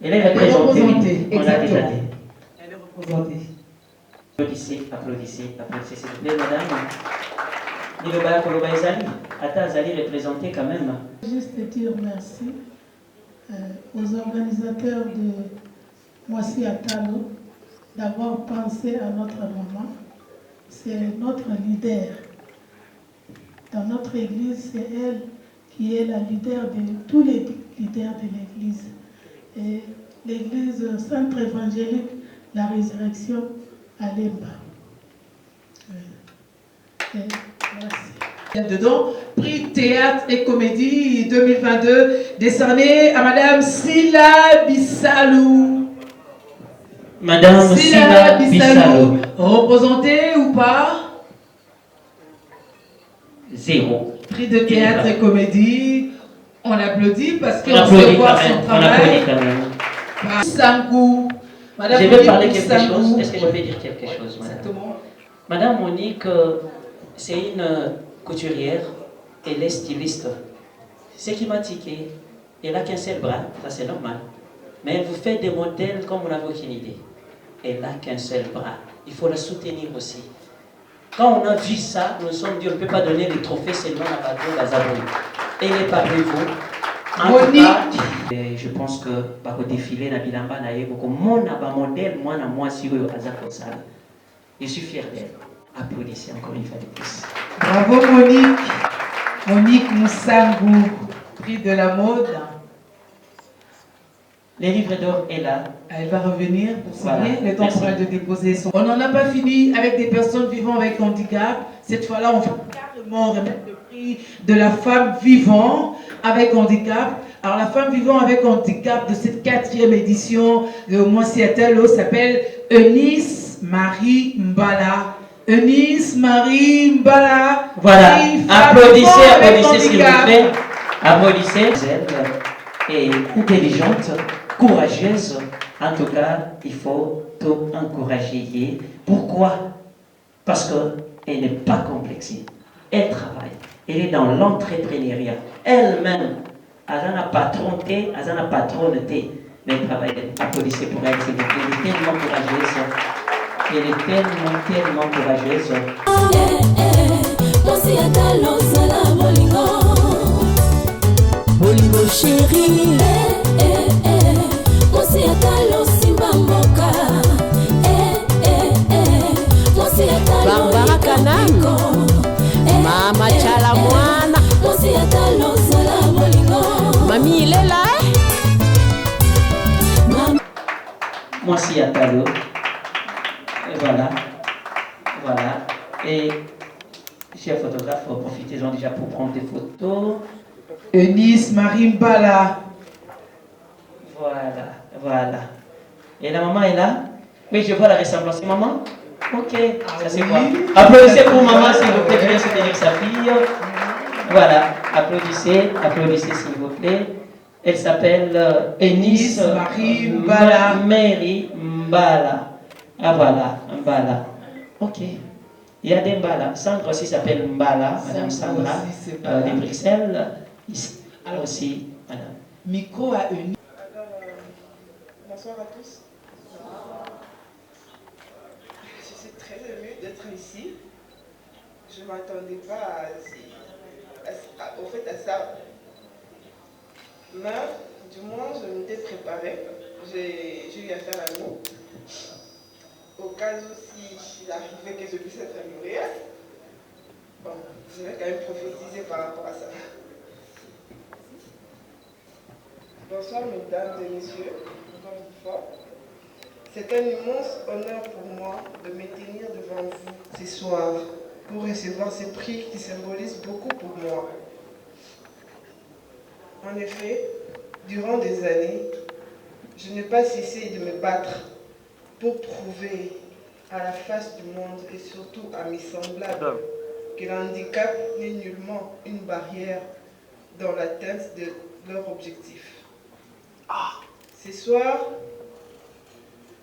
Elle est représentée. On l'a déjà dit. Elle est représentée. Applaudissez, applaudissez, applaudissez, s'il vous plaît, madame. Niloba Koloba Ezali, Ata Zali représenté quand même. Juste dire merci aux organisateurs de Moissi Atalo d'avoir pensé à notre maman. C'est notre leader. Dans notre église, c'est elle qui est la leader de tous les leaders de l'église. Et l'église Centre évangélique, la résurrection à Lemba. Merci. Dedans, prix théâtre et comédie 2022 décerné à Madame Sila Bissalou. Madame Sila Bissalou. Représentée ou pas? 0. Prix de théâtre et comédie. On l'applaudit parce qu'on applaudit sait voir quand même, son on applaudit travail. quand même. Sangou. Madame Je vais Monique parler quelque Sangou. chose. Est-ce que je vais dire quelque chose, madame? Exactement. Madame Monique, c'est une couturière, elle est styliste. Ce qui m'a tiqué, elle n'a qu'un seul bras, ça c'est normal. Mais elle vous fait des modèles comme vous n'avez aucune idée. Elle n'a qu'un seul bras. Il faut la soutenir aussi. Quand on a vu ça, nous nous sommes dit on ne peut pas donner les trophées seulement à Bateau Lazabou. Elle est parmi vous. En tout cas, je pense que au défilé na bilamba na yebo ko mona ba modèle moi na moi si oyo aza comme ça. Je suis fier d'elle. Applaudissez encore une fois de plus. Bravo Monique. Monique Moussangou, prix de la mode. Les livres d'or est là. Elle va revenir pour signer. Voilà. Le temps pour elle de déposer son... On n'en a pas fini avec des personnes vivant avec handicap. Cette fois-là, on va carrément remettre le prix de la femme vivant avec handicap. Alors, la femme vivant avec handicap de cette 4e édition de Moissi Atalo s'appelle Eunice Marie Mbala. Eunice Marie Mbala. Voilà. Applaudissez, applaudissez s'il vous plaît. Applaudissez. Elle est intelligente, courageuse. En tout cas, il faut tout encourager. Pourquoi? Parce qu'elle n'est pas complexée. Elle travaille. Elle est dans l'entrepreneuriat. Elle-même, elle n'a pas patronné, elle n'a pas patronneté. Mais elle travaille. Applaudissez pour elle, s'il vous plaît. Elle est tellement courageuse. Elle est tellement courageuse. Bolingo chéri, Mosi Atalo simba mboka, Mosi Atalo Barbara Kanam, Mama Chala Mwana, Mosi Atalo sala bolingo, Mami il est là, Moissi Atalo. Et voilà. Voilà. Et chers photographes, profitez-en déjà pour prendre des photos. Eunice Marie Mbala. Voilà, voilà. Et la maman est là? Oui, je vois la ressemblance. Et maman? Ok, ça c'est quoi? Applaudissez pour maman, s'il vous plaît, qui vient soutenir sa fille. Voilà, applaudissez, applaudissez s'il vous plaît. Elle s'appelle Eunice Marie Mbala. Mary Mbala. Ah voilà, Mbala. Ok. Il y a des Mbala. Sandra aussi s'appelle Mbala, Madame Sandra de Bruxelles. Ici aussi, madame. Micro à Eunice. Bonsoir à tous. Je suis très émue d'être ici. Je ne m'attendais pas à ça. Mais du moins, je m'étais préparée. J'ai eu affaire à nous. Au cas où si il arrivait que je puisse être lauréate, bon, je vais quand même prophétiser par rapport à ça. Bonsoir mesdames et messieurs, encore une fois. C'est un immense honneur pour moi de me tenir devant vous ce soir pour recevoir ce prix qui symbolise beaucoup pour moi. En effet, durant des années, je n'ai pas cessé de me battre pour prouver à la face du monde et surtout à mes semblables que l'handicap n'est nullement une barrière dans l'atteinte de leur objectif. Ce soir,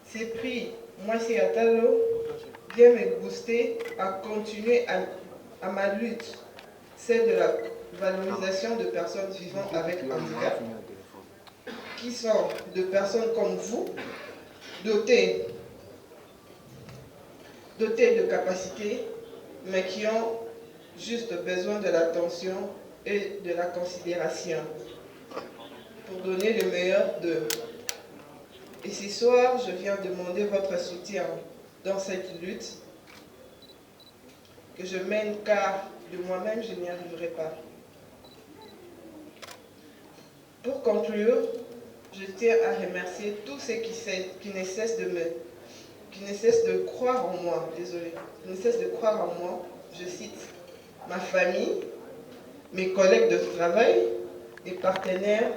ces prix Moissi Atalo vient me booster à continuer à ma lutte, celle de la valorisation de personnes vivant avec handicap, qui sont de personnes comme vous, dotées de capacités, mais qui ont juste besoin de l'attention et de la considération pour donner le meilleur d'eux. Et ce soir, je viens demander votre soutien dans cette lutte que je mène, car de moi-même, je n'y arriverai pas. Pour conclure, je tiens à remercier tous ceux qui ne cessent de croire en moi, qui ne cessent de croire en moi. Je cite ma famille, mes collègues de travail, mes partenaires.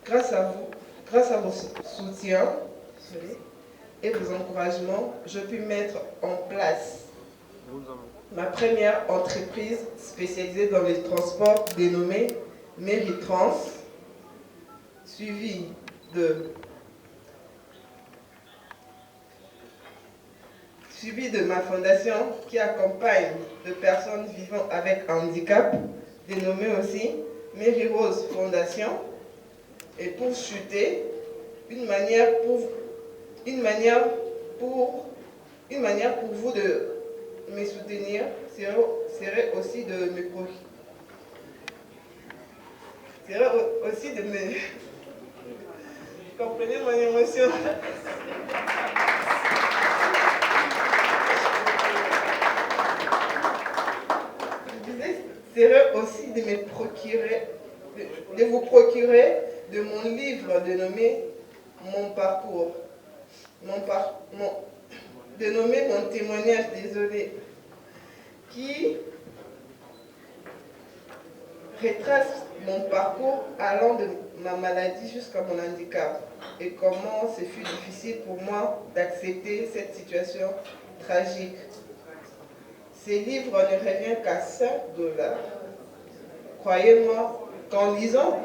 Grâce à vos soutiens et vos encouragements, je puis mettre en place ma première entreprise spécialisée dans les transports dénommée Méritrans, suivi de ma fondation qui accompagne de personnes vivant avec handicap, dénommée aussi Mary Rose Fondation. Et pour chuter, une manière pour vous de me soutenir serait aussi de me comprenez mon émotion. Je disais, serait aussi de vous procurer de mon livre dénommé Mon parcours. Dénommé Mon témoignage, désolé, qui retrace mon parcours allant de ma maladie jusqu'à mon handicap et comment ce fut difficile pour moi d'accepter cette situation tragique. Ce livre ne revient qu'à 5 $. Croyez-moi qu'en lisant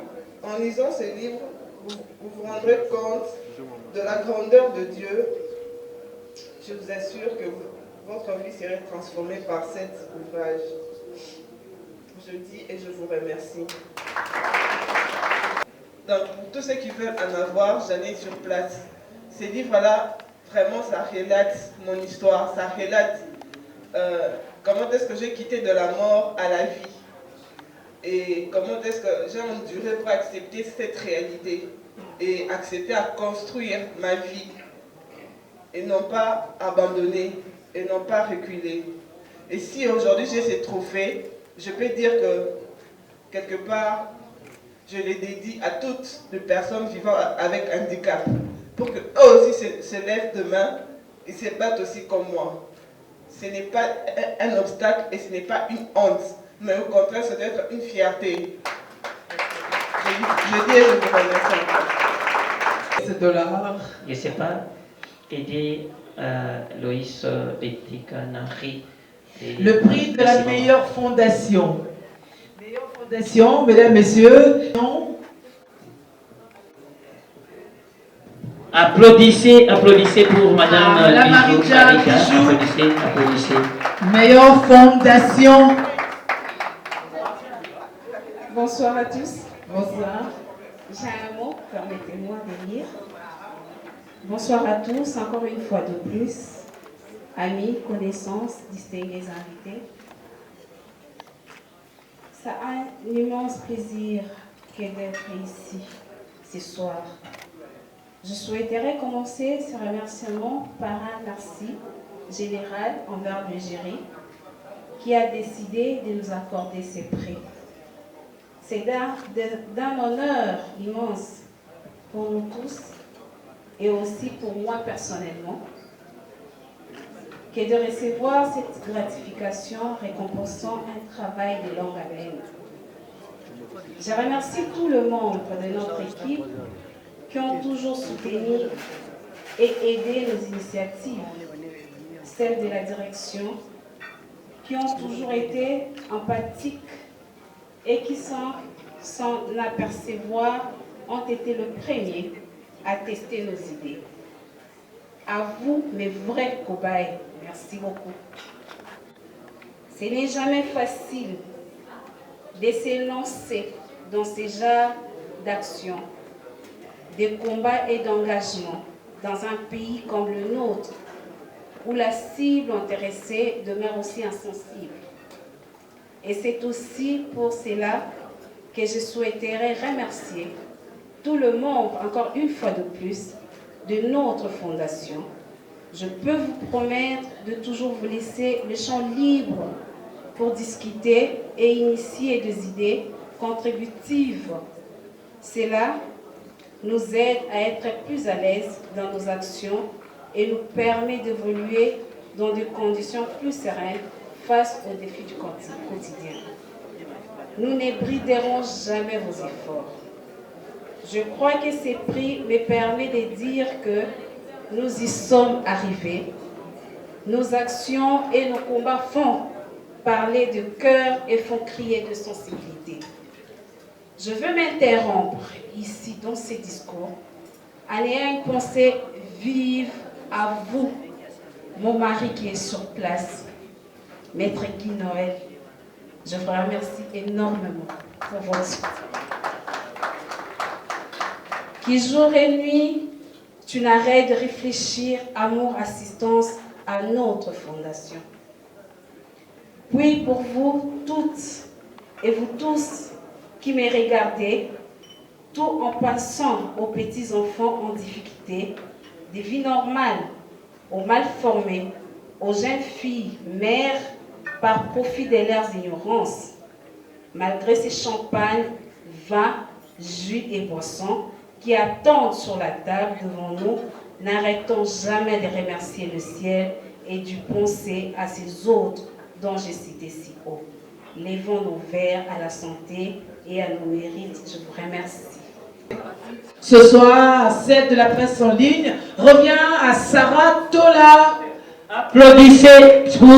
ce livre, vous vous rendrez compte de la grandeur de Dieu. Je vous assure que votre vie serait transformée par cet ouvrage. Je dis et je vous remercie. Donc, pour tous ceux qui veulent en avoir, j'en ai sur place. Ces livres-là, vraiment, ça relate mon histoire, ça relate comment est-ce que j'ai quitté de la mort à la vie et comment est-ce que j'ai enduré pour accepter cette réalité et accepter à construire ma vie et non pas abandonner et non pas reculer. Et si aujourd'hui j'ai ces trophées, je peux dire que quelque part, je les dédie à toutes les personnes vivant avec handicap pour qu'eux aussi se lèvent demain et se battent aussi comme moi. Ce n'est pas un obstacle et ce n'est pas une honte, mais au contraire, ça doit être une fierté. Je dis et je vous remercie encore. Je ne sais pas, aider Loïs Betikanari. Le prix de la meilleure fondation. Meilleure fondation, mesdames, messieurs. Non. Applaudissez pour Madame Bijou. Applaudissez. Meilleure fondation. Bonsoir à tous. Bonsoir. J'ai un mot, permettez-moi de lire. Bonsoir à tous, encore une fois de plus. Amis, connaissances, distingués invités. Ça a un immense plaisir d'être ici ce soir. Je souhaiterais commencer ce remerciement par un merci général envers le jury qui a décidé de nous accorder ces prix. C'est d'un honneur immense pour nous tous et aussi pour moi personnellement que de recevoir cette gratification récompensant un travail de longue haleine. Je remercie tous les membres de notre équipe qui ont toujours soutenu et aidé nos initiatives, celles de la direction, qui ont toujours été empathiques et qui, sans l'apercevoir, ont été le premier à tester nos idées. À vous, mes vrais cobayes, merci beaucoup. Ce n'est jamais facile de se lancer dans ce genre d'action, de combat et d'engagement dans un pays comme le nôtre, où la cible intéressée demeure aussi insensible. Et c'est aussi pour cela que je souhaiterais remercier tout le monde, encore une fois de plus, de notre fondation. Je peux vous promettre de toujours vous laisser le champ libre pour discuter et initier des idées contributives. Cela nous aide à être plus à l'aise dans nos actions et nous permet d'évoluer dans des conditions plus sereines face aux défis du quotidien. Nous ne briderons jamais vos efforts. Je crois que ces prix me permettent de dire que nous y sommes arrivés. Nos actions et nos combats font parler de cœur et font crier de sensibilité. Je veux m'interrompre ici dans ces discours en ayant une pensée vive à vous, mon mari qui est sur place, Maître Guy Noël. Je vous remercie énormément pour votre soutien. Qui jour et nuit, tu n'arrêtes de réfléchir, amour, assistance à notre fondation. Puis pour vous toutes et vous tous qui me regardez, tout en pensant aux petits-enfants en difficulté, des vies normales, aux mal formés, aux jeunes filles, mères, par profit de leurs ignorances. Malgré ces champagnes, vins, jus et boissons qui attendent sur la table devant nous, n'arrêtons jamais de remercier le ciel et de penser à ces autres dont j'ai cité si haut. Levons nos verres à la santé et à nos mérites. Je vous remercie. Ce soir, celle de la presse en ligne revient à Sarah Tola. Applaudissez pour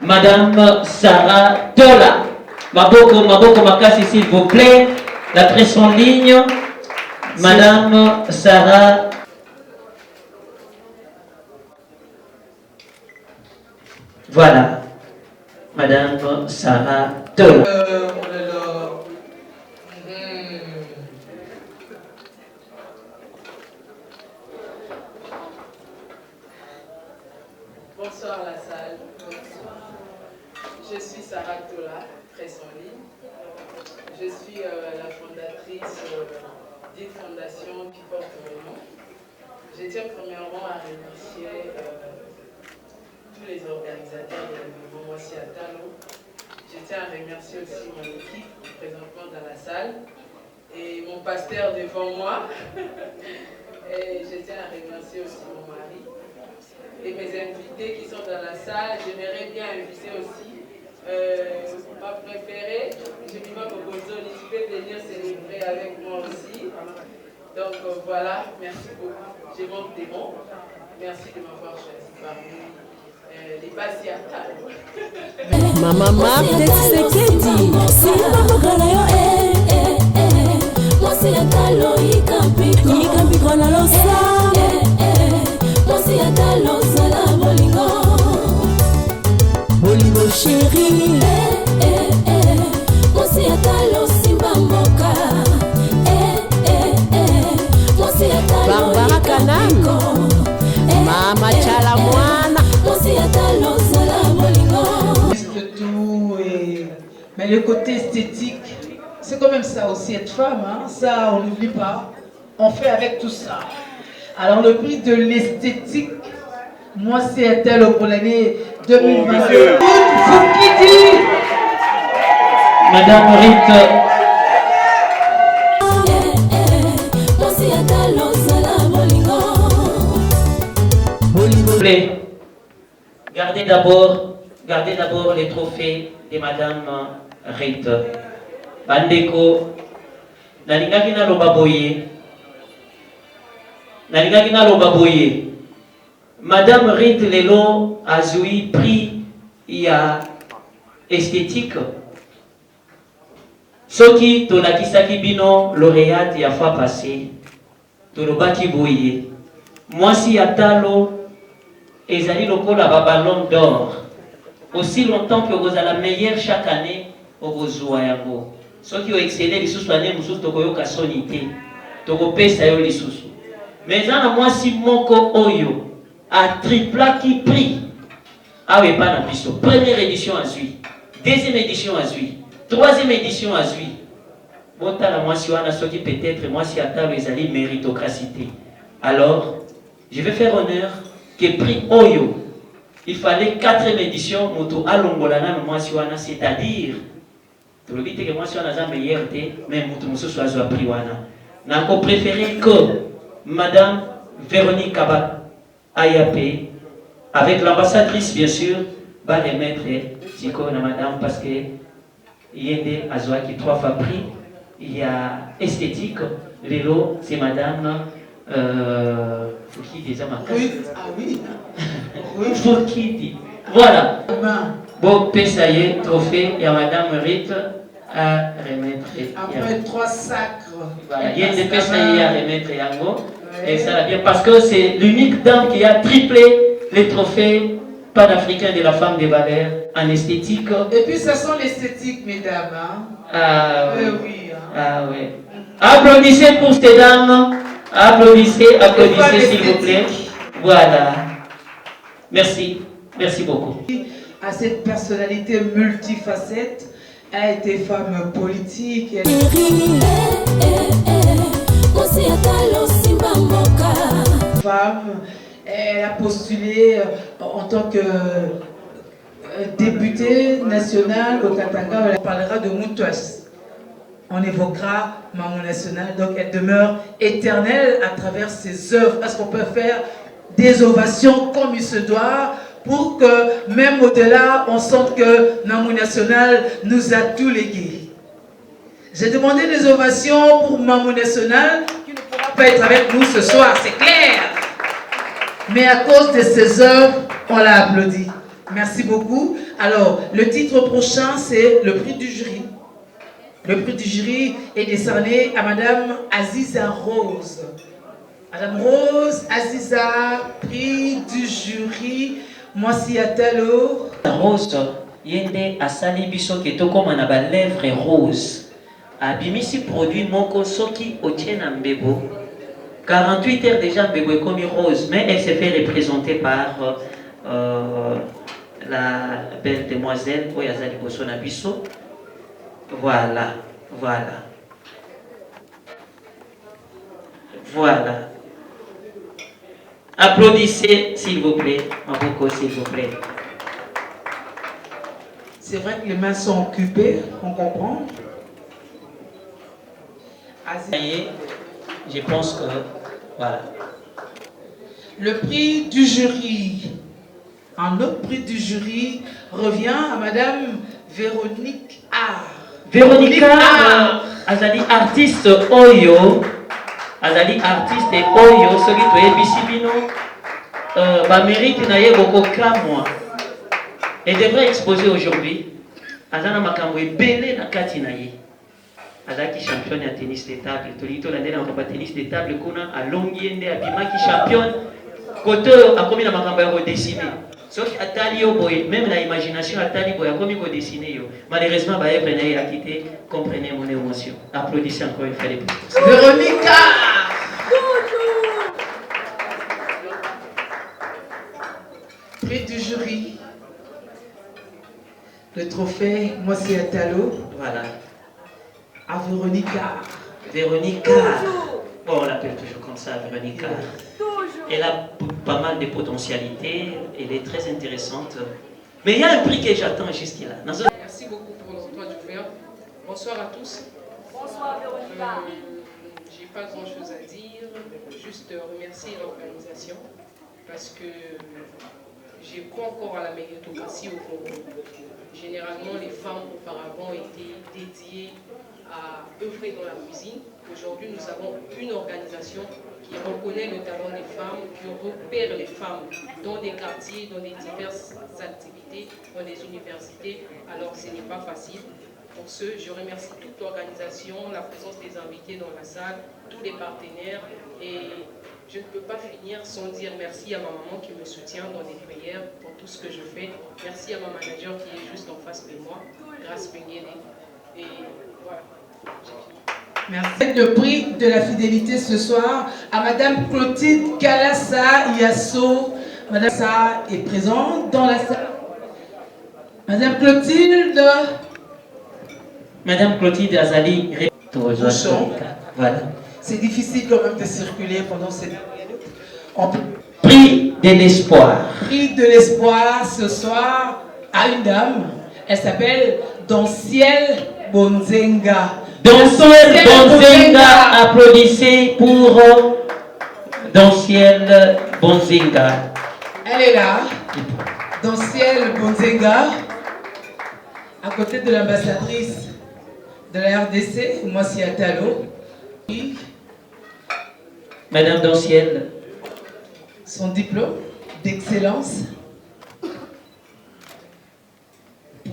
Madame Sarah Tola. Maboko Makasi, s'il vous plaît. La presse en ligne, Madame Sarah. Voilà, Madame Sarah Tola. Bonsoir la salle. Bonsoir. Je suis Sarah Tola, presse en ligne. Je suis la fondatrice d'une fondation qui porte mon nom. Je tiens premièrement à remercier tous les organisateurs de l'événement Mwasi Atalo. Je tiens à remercier aussi mon équipe présentement dans la salle et mon pasteur devant moi. Et je tiens à remercier aussi mon mari et mes invités qui sont dans la salle. J'aimerais bien inviter aussi ma préférée, Jemima Bobozoni, tu peux venir célébrer avec moi aussi. Donc voilà, merci beaucoup. Je manque des mots. Merci de m'avoir choisi parmi les Basiata. Mama Mapte Seketi. Mwasi Atalo ikampi kona losa. Mwasi Atalo sala bolingo. Bolingo chéri. Mwasi Atalo simba mboka. Mwasi Atalo Barbara Kanango. Mama Chala Mwana. Mwasi Atalo sala bolingo. Tout mais le côté esthétique, c'est quand même ça aussi être femme, hein? Ça on n'oublie pas, on fait avec tout ça. Alors le prix de l'esthétique, moi c'est tel pour l'année 2022. Foukidi Madame Rite. Gardez d'abord les trophées de Madame Rite. Bandeko, nalingaki na lobaboye. Madame Rite lelo azui prix ya esthétique. Soki tolakisaki bino lauréate ya fois passé, tolobaki boye. Mwasi Atalo ezali lokola ba ballon d'or. Aussi longtemps que vous êtes la meilleure chaque année, vous yango. Ceux qui ont excellé les sous année, vous tokoyoka sonité, tokopesa yo les sous. Mais en moi si moko oyo a tripla qui prix. Ah oui, pas na biso. Première édition à Zui, deuxième édition à Zui, troisième édition à Zui. Bon la moi si wana soki peut-être moi si Atalo ezali méritocratie. Alors, je vais faire honneur que prix oyo. Il fallait 4e édition, moto alongolana moi c'est-à-dire, tout le but que moi si on a meilleur mais moto muso soit pris wana. N'a préféré que Madame Véronique Kaba Ayapé, avec l'ambassadrice bien sûr, va remettre Tiko na Madame parce que Yende Azoa qui 3 fois pris, il y a esthétique, l'élo c'est Madame. Pour qui déjà ma casse? Oui, ah oui. Pour qui dit? Voilà. Bon, ça y est, trophée et à Madame Rite à remettre. Après 3 sacres. Voilà, il y a des PSAI à remettre Yango. Et ça va bien parce que c'est l'unique dame qui a triplé les trophées panafricains de la femme des valeurs en esthétique. Et puis, ça sent l'esthétique, mesdames. Hein? Ah oui. Oui, hein. Ah oui. Applaudissez pour ces dames. Applaudissez, applaudissez s'il vous plaît. Voilà. Merci. Merci beaucoup. À cette personnalité multifacette, elle a été femme politique. Femme, elle a postulé en tant que députée nationale au Katanga. Elle parlera de Moutouas. On évoquera Maman nationale, donc elle demeure éternelle à travers ses œuvres. Est-ce qu'on peut faire des ovations comme il se doit pour que même au-delà, on sente que Maman nationale nous a tout légué? J'ai demandé des ovations pour Maman nationale qui ne pourra pas être avec nous ce soir, c'est clair. Mais à cause de ses œuvres, on l'a applaudi. Merci beaucoup. Alors, le titre prochain, c'est le prix du jury. Le prix du jury est décerné à Madame Aziza Rose. Madame Rose Aziza, prix du jury. Mwasi Atalo. Rose, yende asali biso ketoko mana ba lèvre rose. Abimisi produit moko soki otiena mbebo. 48 heures déjà mbebo est comme rose, mais elle s'est fait représenter par la belle demoiselle Oyazali Bosona Biso. Voilà, voilà. Voilà. Applaudissez, s'il vous plaît. Maboko, s'il vous plaît. C'est vrai que les mains sont occupées, on comprend. Je pense que, voilà. Le prix du jury, un autre prix du jury revient à Madame Véronique Art. Véronique Art, azali artiste Oyo, azali artiste Oyo, celui qui est bisibino, mérite na ye boko kamwa. Elle devrait exposer aujourd'hui. Azana makambo ebele na kati na ye. Azaki championne à tennis de table. Tolito la ndena na tennis de table kuna alongiende abimaki championne. Côté a commis na makambo ya redessiner. Sauf atali yo boy, même la imagination atali boy a commis ko dessiner yo. Malheureusement ba œuvre na a quitté, comprenez mon émotion. Applaudissez encore une fois les plus. Véronica. Prix du jury. Le trophée Mwasi Atalo. Voilà. À Véronica. Véronica. Bon, on l'appelle toujours comme ça, Véronica. Elle a pas mal de potentialités, elle est très intéressante. Mais il y a un prix que j'attends jusque-là. Merci beaucoup pour l'endroit d'ouvert. Bonsoir à tous. Bonsoir Véronica. J'ai pas grand chose à dire, juste remercier l'organisation parce que j'ai crois encore à la méritocratie au Congo. Généralement, les femmes auparavant étaient dédiées à œuvrer dans la cuisine. Aujourd'hui, nous avons une organisation qui reconnaît le talent des femmes, qui repère les femmes dans des quartiers, dans des diverses activités, dans des universités. Alors, ce n'est pas facile. Pour ce, je remercie toute l'organisation, la présence des invités dans la salle, tous les partenaires. Et je ne peux pas finir sans dire merci à ma maman qui me soutient dans des prières pour tout ce que je fais. Merci à ma manager qui est juste en face de moi, Grâce Pengene. Et voilà. Merci. Le prix de la fidélité ce soir à Madame Clotilde Kalassa Yasso. Madame Sa est présente dans la salle. Madame Clotilde. Madame Clotilde Azali. Voilà. C'est difficile quand même de circuler pendant cette période. Prix de l'espoir. Prix de l'espoir ce soir à une dame. Elle s'appelle Donciel Bonzenga. Donciel Bonzenga, applaudissez pour Donciel Bonzenga. Elle est là. Donciel Bonzenga, à côté de l'ambassadrice de la RDC, Mwasi Atalo. Madame Donciel. Son diplôme d'excellence.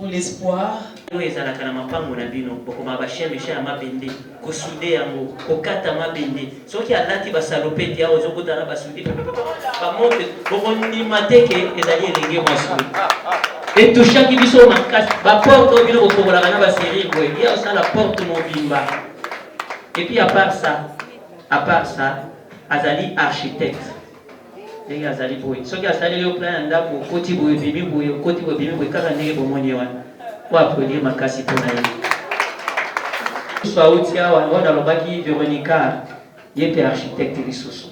pour l'espoir. Oyo ezalaka na mapango na bino bokoma bashemeshe ya mabende kosude yango kokata mabende soki alati basalopete awo ozokutana basude bamonte bokondima teke ezali elenge mwasi etushaki biso makasi baporte oyo bino bokobolaka na basérie boye ya osala porte mobimba. Et puis à part ça azali architecte ndenge azali boye soki asali yo plan ya ndako okoti boye bimi boye okoti boye bimi boye kaka ndenge bomoni wana po applaudir makasi mpona ye swauti awa oyo nalobaki Véronica ye mpe architecte lisusu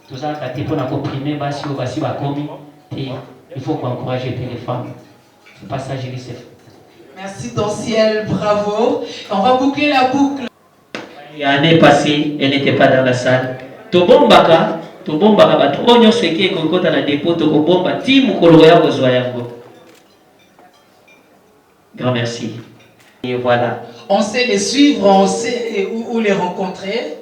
tozalaka te mpona koprime basi oyo basi bakomi te il faut koencourager mpe les femmes c'est pas ça je dis c'est. Merci Donciel, bravo. On va boucler la boucle. L'année passée, elle n'était pas dans la salle. Tobombaka, batronyo seke kokota na dépôt tokobomba timu koloya kozwa yango. Grand merci. Et voilà. On sait les suivre, on sait où les rencontrer.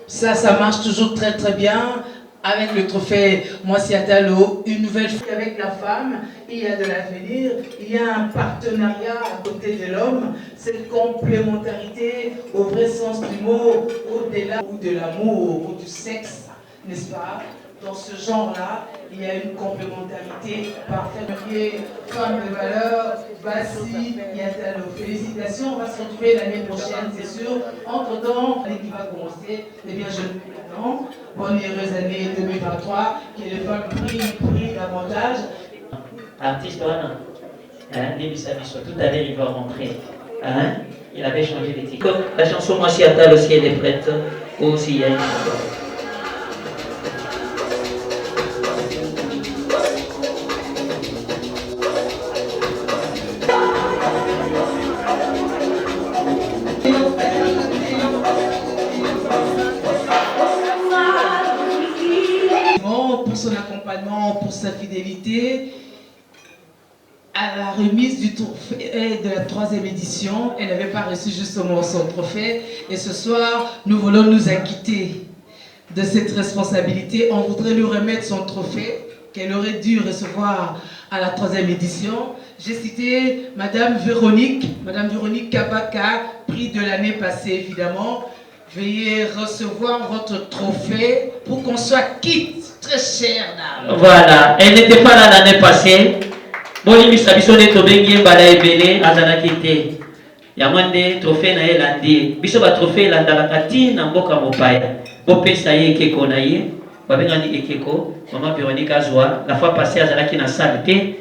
Ça marche toujours très très bien. Avec le trophée Mwasi Atalo, une nouvelle fois avec la femme, il y a de l'avenir, il y a un partenariat à côté de l'homme, cette complémentarité au vrai sens du mot, au-delà ou de l'amour ou du sexe, n'est-ce pas? Dans ce genre-là, il y a une complémentarité parfaite. Femme de valeur, Bassi Atalo. Félicitations, on va se retrouver l'année prochaine, c'est sûr. Entre-temps, l'année qui va commencer, eh bien je non. Bonne et heureuse année 2023, que les femmes prient davantage. Artiste, tout à l'heure il va rentrer. Il avait changé d'étiquette. La chanson Mwasi Atalo aussi elle est prête. Aussi il y a une chanson. Pour son accompagnement, pour sa fidélité à la remise du trophée de la 3e édition. Elle n'avait pas reçu justement son trophée et ce soir nous voulons nous acquitter de cette responsabilité. On voudrait lui remettre son trophée qu'elle aurait dû recevoir à la 3e édition. J'ai cité Madame Véronique Kabaka, prix de l'année passée évidemment. Veuillez recevoir votre trophée pour qu'on soit quitte. Très chère dame. Voilà, elle n'était pas là l'année passée. Boni misabiso de tobengi mbala ebele azanaki te. Yamande trophée na elandi. Biso ba trophée landala kati na mboka mopaya. Bopesa ye ekeko na ye. Babengani ekeko. Maman Véronique Azwa. La fois passée azanaki na salle te.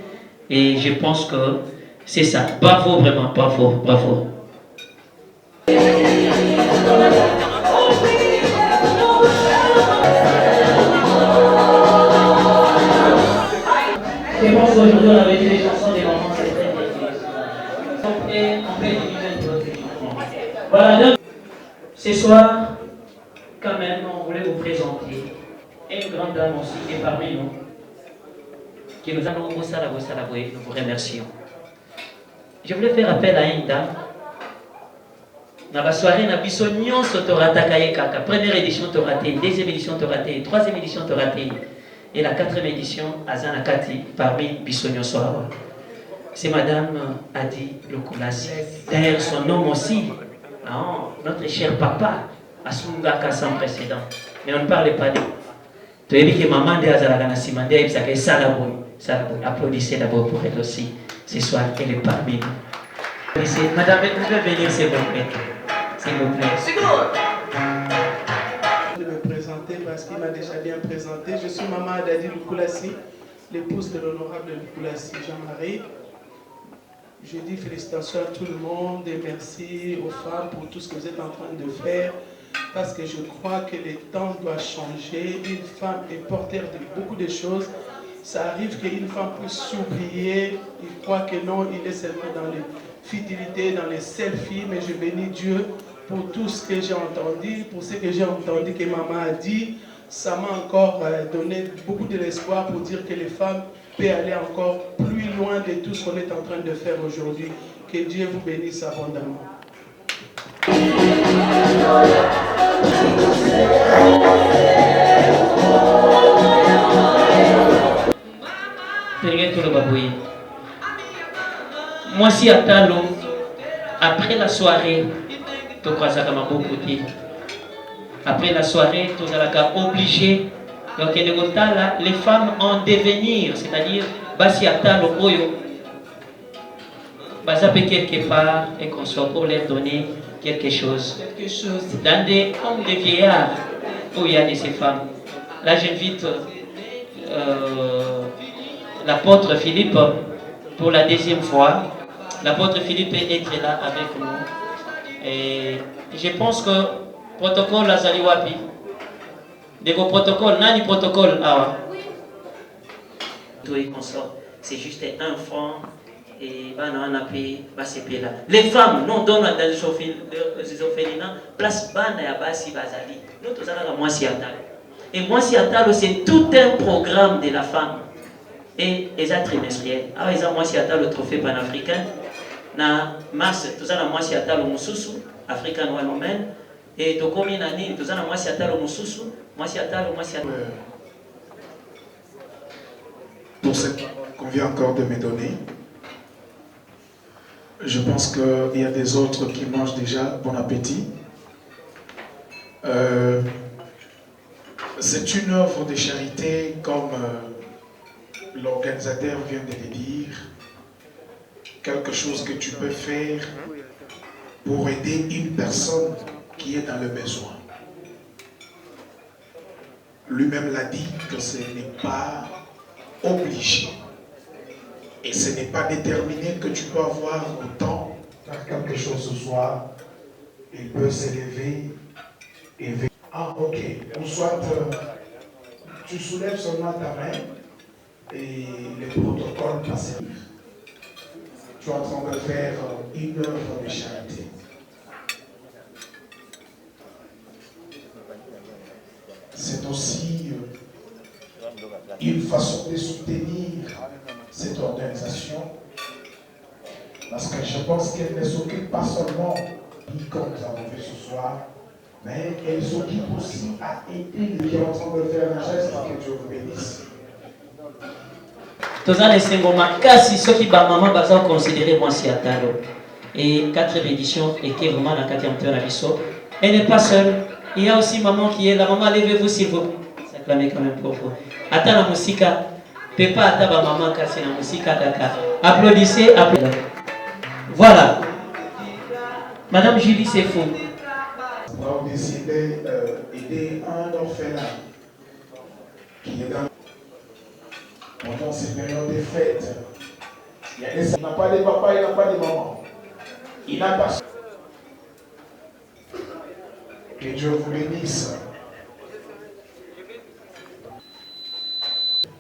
Et je pense que c'est ça. Bravo vraiment, bravo. Je pense qu'aujourd'hui on avait dit les chansons des mamans, c'est très bien. On peut diviser notre chanson. Voilà, donc ce soir, quand même, on voulait vous présenter une grande dame aussi qui est parmi nous, qui nous a nous vous remercions. Je voulais faire appel à une dame. Dans la soirée, na biso nyonso torataka ye kaka. Première édition toraté, deuxième édition toraté, troisième édition toraté. Et la 4e édition, Azana Kati, parmi Bissonio Soawa. C'est Madame Adi Lukulasi. D'ailleurs, son nom aussi, notre cher papa, Asungaka sans précédent. Mais on ne parlait pas de. Tu as dit que maman de Azalaka Nassimande, il s'appelle Salaboy. Applaudissez d'abord pour elle aussi. Ce soir, elle est parmi nous. Madame, vous pouvez venir, s'il vous plaît. S'il vous plaît. De me présenter parce qu'il m'a déjà bien présenté. Je suis maman Dadi Lukulasi, l'épouse de l'honorable Lukulasi Jean-Marie. Je dis félicitations à tout le monde et merci aux femmes pour tout ce que vous êtes en train de faire parce que je crois que le temps doit changer. Une femme est porteur de beaucoup de choses. Ça arrive qu'une femme puisse s'oublier. Il croit que non, il est seulement dans les fidélités, dans les selfies, mais je bénis Dieu pour tout ce que j'ai entendu, pour ce que j'ai entendu que maman a dit. Ça m'a encore donné beaucoup de l'espoir pour dire que les femmes peuvent aller encore plus loin de tout ce qu'on est en train de faire aujourd'hui. Que Dieu vous bénisse abondamment. moi si atalo après la soirée to croisaka maboko te après la soirée tous allaka obligé donc les femmes en devenir, c'est-à-dire basi atalo oyo bazape quelque part et qu'on soit pour leur donner quelque chose. Dans des comme des vieillards où il y a de ces femmes. Là j'invite l'apôtre Philippe pour la deuxième fois. L'apôtre Philippe est là avec nous. Et je pense que protocole Azali Wapi. De vos protocoles, nani protocole awa. Tout est consort. C'est juste un franc et les femmes non donnent dans les orphelinats place bana ya basi bazali. Nous tous allons moi si atalo. Et moi si atalo c'est tout un programme de la femme. Et les trimestriels. Ah ils ont moi si atalo le trophée panafricain. Na mars tous allons moi si atalo mususu African Women. Et to komi nani tous allons moi si atalo mususu. Moi si atalo moi si atalo. Pour ce qu'on vient encore de me donner, je pense qu'il y a des autres qui mangent déjà. Bon appétit. C'est une œuvre de charité, comme l'organisateur vient de le dire. Quelque chose que tu peux faire pour aider une personne qui est dans le besoin. Lui-même l'a dit que ce n'est pas obligé. Et ce n'est pas déterminé que tu peux avoir autant faire quelque chose ce soir. Il peut s'élever et venir. Ah, ok. Ou soit tu soulèves seulement ta main et le protocole passe. Tu es en train de faire une œuvre de charité. C'est aussi une façon de soutenir cette organisation, parce que je pense qu'elle ne s'occupe pas seulement, comme nous avons vu ce soir, mais elle s'occupe aussi à aider les qui sont en train de faire un geste. Que Dieu vous bénisse. Tozana Sengoma, kasi ceux ba maman baza considérer moi si atalo. Et 4e édition était vraiment la 4e tour à Bisso. Elle n'est pas seule. Il y a aussi maman qui est là. Maman, levez-vous s'il vous plaît. S'acclamez quand même pour vous. Attends la musique. Pepa attends maman kasi la musique kaka. Applaudissez, applaudissez. Voilà. Madame Julie, c'est fou. Nous avons décidé d'aider un orphelin qui est dans pendant ces périodes de fêtes. Il n'a pas de papa, il n'a pas de maman. Il n'a pas. Que Dieu vous bénisse.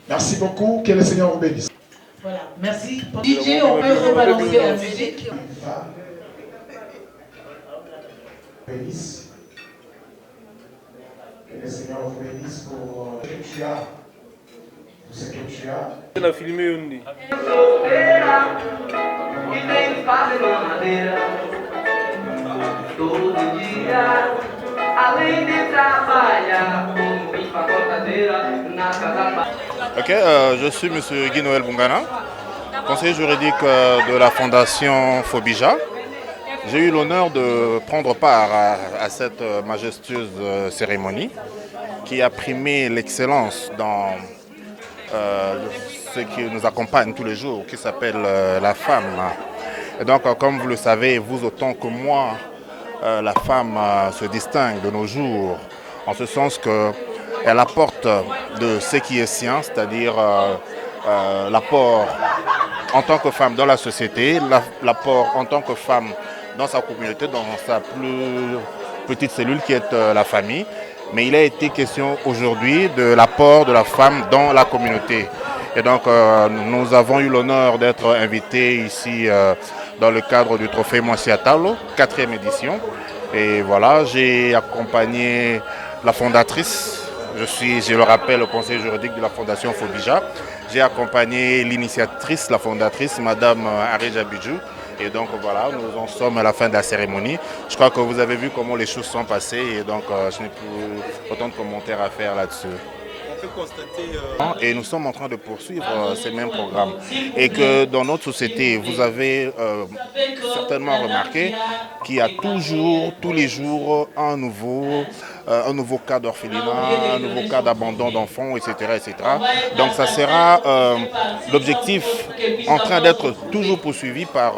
Merci beaucoup. Que le Seigneur vous bénisse. Voilà, merci. DJ, on peut rebalancer la musique. Bénisse. Que le Seigneur vous bénisse pour ce que tu as. Pour ce que tu as. Elle a filmé une. Todo dia, além de trabalhar como empacotadeira na casa. Ok, je suis M. Guy Noël Bungana, conseiller juridique de la Fondation Fobija. J'ai eu l'honneur de prendre part à cette majestueuse cérémonie qui a primé l'excellence dans ce qui nous accompagne tous les jours, qui s'appelle la femme. Et donc, comme vous le savez, vous autant que moi, la femme se distingue de nos jours, en ce sens qu'elle apporte de ce qui est sien, c'est-à-dire l'apport en tant que femme dans la société, l'apport en tant que femme dans sa communauté, dans sa plus petite cellule qui est la famille. Mais il a été question aujourd'hui de l'apport de la femme dans la communauté. Et donc nous avons eu l'honneur d'être invités ici dans le cadre du trophée Mwasi Atalo, 4e édition. Et voilà, j'ai accompagné la fondatrice, je le rappelle, le conseiller juridique de la Fondation Fobija. J'ai accompagné l'initiatrice, la fondatrice, Madame Areja Bidjou. Et donc voilà, nous en sommes à la fin de la cérémonie. Je crois que vous avez vu comment les choses sont passées et donc je n'ai plus autant de commentaires à faire là-dessus. fait constater... Et nous sommes en train de poursuivre ces mêmes programmes. Et que dans notre société, vous avez certainement remarqué qu'il y a toujours, tous les jours, un nouveau cas d'orphelinat, un nouveau cas d'abandon d'enfants, etc., etc. Donc ça sera l'objectif en train d'être toujours poursuivi par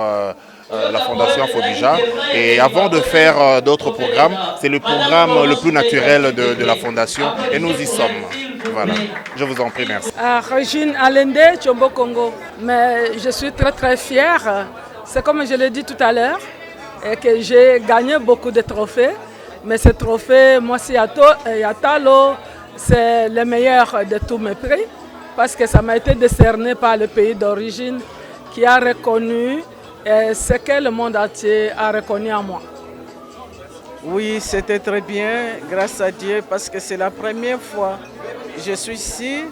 la Fondation Fobija. Et avant de faire d'autres programmes, c'est le programme le plus naturel de la Fondation et nous y sommes. Voilà, je vous en prie, merci. Régine Allende, Tchombo Congo. Mais je suis très très fière. C'est comme je l'ai dit tout à l'heure, que j'ai gagné beaucoup de trophées. Mais ce trophée, Mwasi Yatalo, c'est le meilleur de tous mes prix. Parce que ça m'a été décerné par le pays d'origine qui a reconnu ce que le monde entier a reconnu en moi. Oui, c'était très bien, grâce à Dieu, parce que c'est la première fois que je suis ici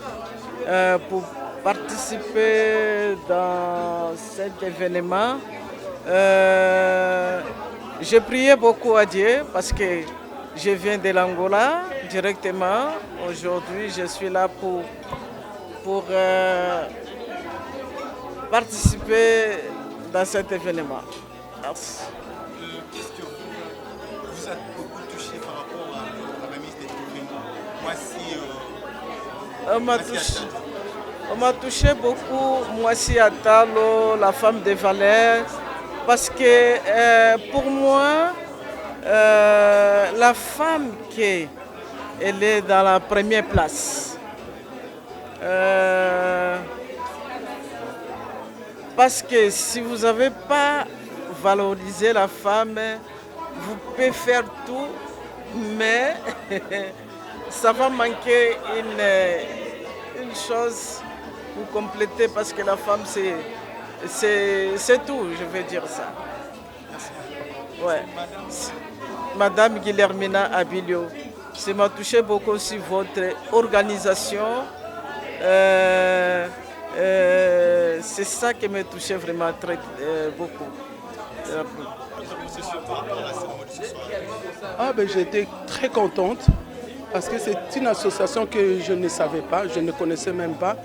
pour participer dans cet événement. J'ai prié beaucoup à Dieu parce que je viens de l'Angola directement. Aujourd'hui, je suis là pour participer dans cet événement. Merci. Qu'est-ce que vous a beaucoup touché par rapport à la remise des trophées? On m'a touché beaucoup, Mwasi Yatalo, la femme de valeur, parce que pour moi, la femme elle est dans la première place. Parce que si vous n'avez pas valorisé la femme, vous pouvez faire tout, mais ça va manquer une chose pour compléter, parce que la femme, c'est tout, je vais dire ça. Ouais. Madame Guilhermina Abilio, ça m'a touché beaucoup aussi votre organisation. C'est ça qui m'a touché vraiment très beaucoup. J'étais très contente parce que c'est une association que je ne savais pas, je ne connaissais même pas.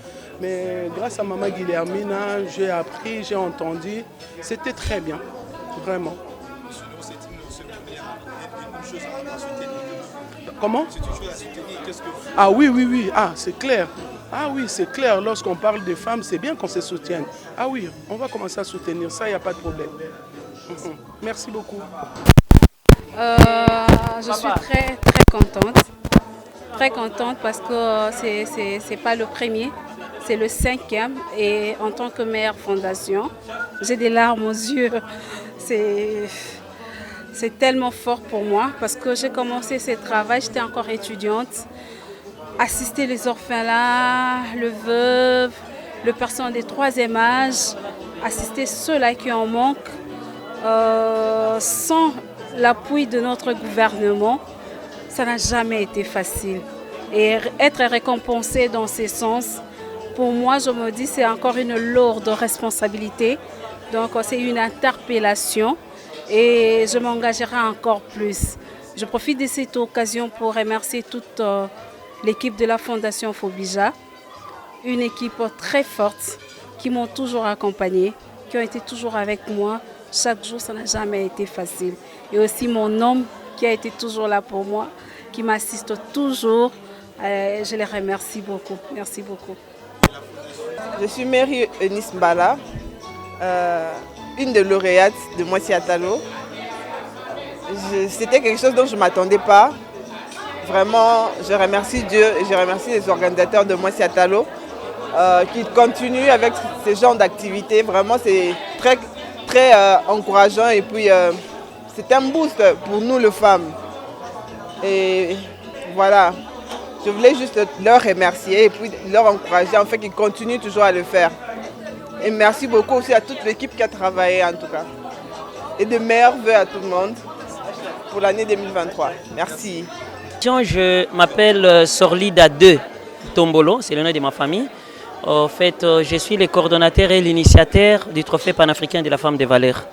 Mais grâce à Maman Guilhermina, j'ai appris, j'ai entendu. C'était très bien, vraiment. Comment? Ah oui. Ah, c'est clair. Ah oui, c'est clair. Lorsqu'on parle des femmes, c'est bien qu'on se soutienne. Ah oui, on va commencer à soutenir ça, il n'y a pas de problème. Merci beaucoup. Je suis très contente. Très contente parce que c'est pas le premier, c'est le 5e. Et en tant que mère fondation, j'ai des larmes aux yeux. C'est tellement fort pour moi parce que j'ai commencé ce travail, j'étais encore étudiante. Assister les orphelins, le veuve, les personnes des 3e âge, assister ceux-là qui en manquent, sans l'appui de notre gouvernement, ça n'a jamais été facile. Et être récompensé dans ce sens, pour moi, je me dis, c'est encore une lourde responsabilité. Donc, c'est une interpellation et je m'engagerai encore plus. Je profite de cette occasion pour remercier toute l'équipe de la Fondation Fobija, une équipe très forte qui m'ont toujours accompagnée, qui ont été toujours avec moi. Chaque jour, ça n'a jamais été facile. Et aussi mon homme qui a été toujours là pour moi, qui m'assiste toujours. Je les remercie beaucoup. Merci beaucoup. Je suis Mary Eunice Mbala, une des lauréates de Mwasi Yatalo. C'était quelque chose dont je ne m'attendais pas. Vraiment, je remercie Dieu et je remercie les organisateurs de Mwasi Yatalo qui continuent avec ce genre d'activité. Vraiment, c'est très encourageant et puis c'est un boost pour nous les femmes. Et voilà, je voulais juste leur remercier et puis leur encourager en fait qu'ils continuent toujours à le faire. Et merci beaucoup aussi à toute l'équipe qui a travaillé en tout cas. Et de meilleurs vœux à tout le monde pour l'année 2023. Merci. Je m'appelle Sorlida 2 Tombolo, c'est le nom de ma famille. En fait, je suis le coordonnateur et l'initiateur du trophée panafricain de la femme de valeur.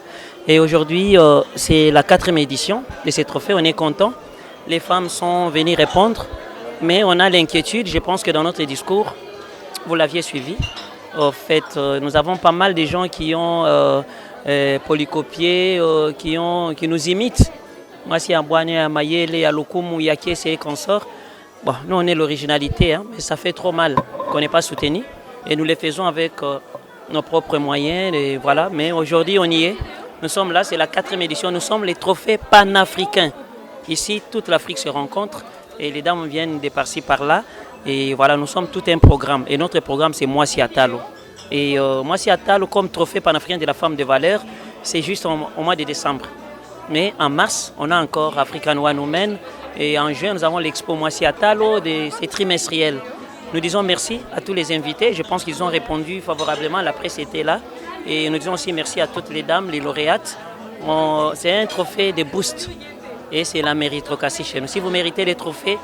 Et aujourd'hui, c'est la 4e édition de ce trophée. On est content. Les femmes sont venues répondre Mais on a l'inquiétude, je pense que dans notre discours, vous l'aviez suivi. En fait, nous avons pas mal de gens qui ont polycopié, qui nous imitent. Moi, si à Boane, à Mayele, à Lokumu, Yake, c'est consort. Bon, nous, on est l'originalité, hein, mais ça fait trop mal qu'on n'ait pas soutenu. Et nous les faisons avec nos propres moyens. Et voilà. Mais aujourd'hui, on y est. Nous sommes là, c'est la 4e édition. Nous sommes les trophées panafricains. Ici, toute l'Afrique se rencontre et les dames viennent de par-ci, par-là. Et voilà, nous sommes tout un programme. Et notre programme, c'est Mwasi Atalo. Et Mwasi Atalo, comme trophée panafricain de la femme de valeur, c'est juste au mois de décembre. Mais en mars, on a encore African One Women. Et en juin, nous avons l'expo Mwasi Atalo, c'est trimestriel. Nous disons merci à tous les invités. Je pense qu'ils ont répondu favorablement. La presse était là. Et nous disons aussi merci à toutes les dames, les lauréates. C'est un trophée de boost. Et c'est la méritocratie chez nous. Si vous méritez les trophées,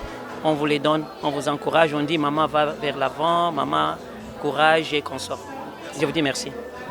on vous les donne, on vous encourage. On dit maman va vers l'avant, maman courage et consort. Je vous dis merci.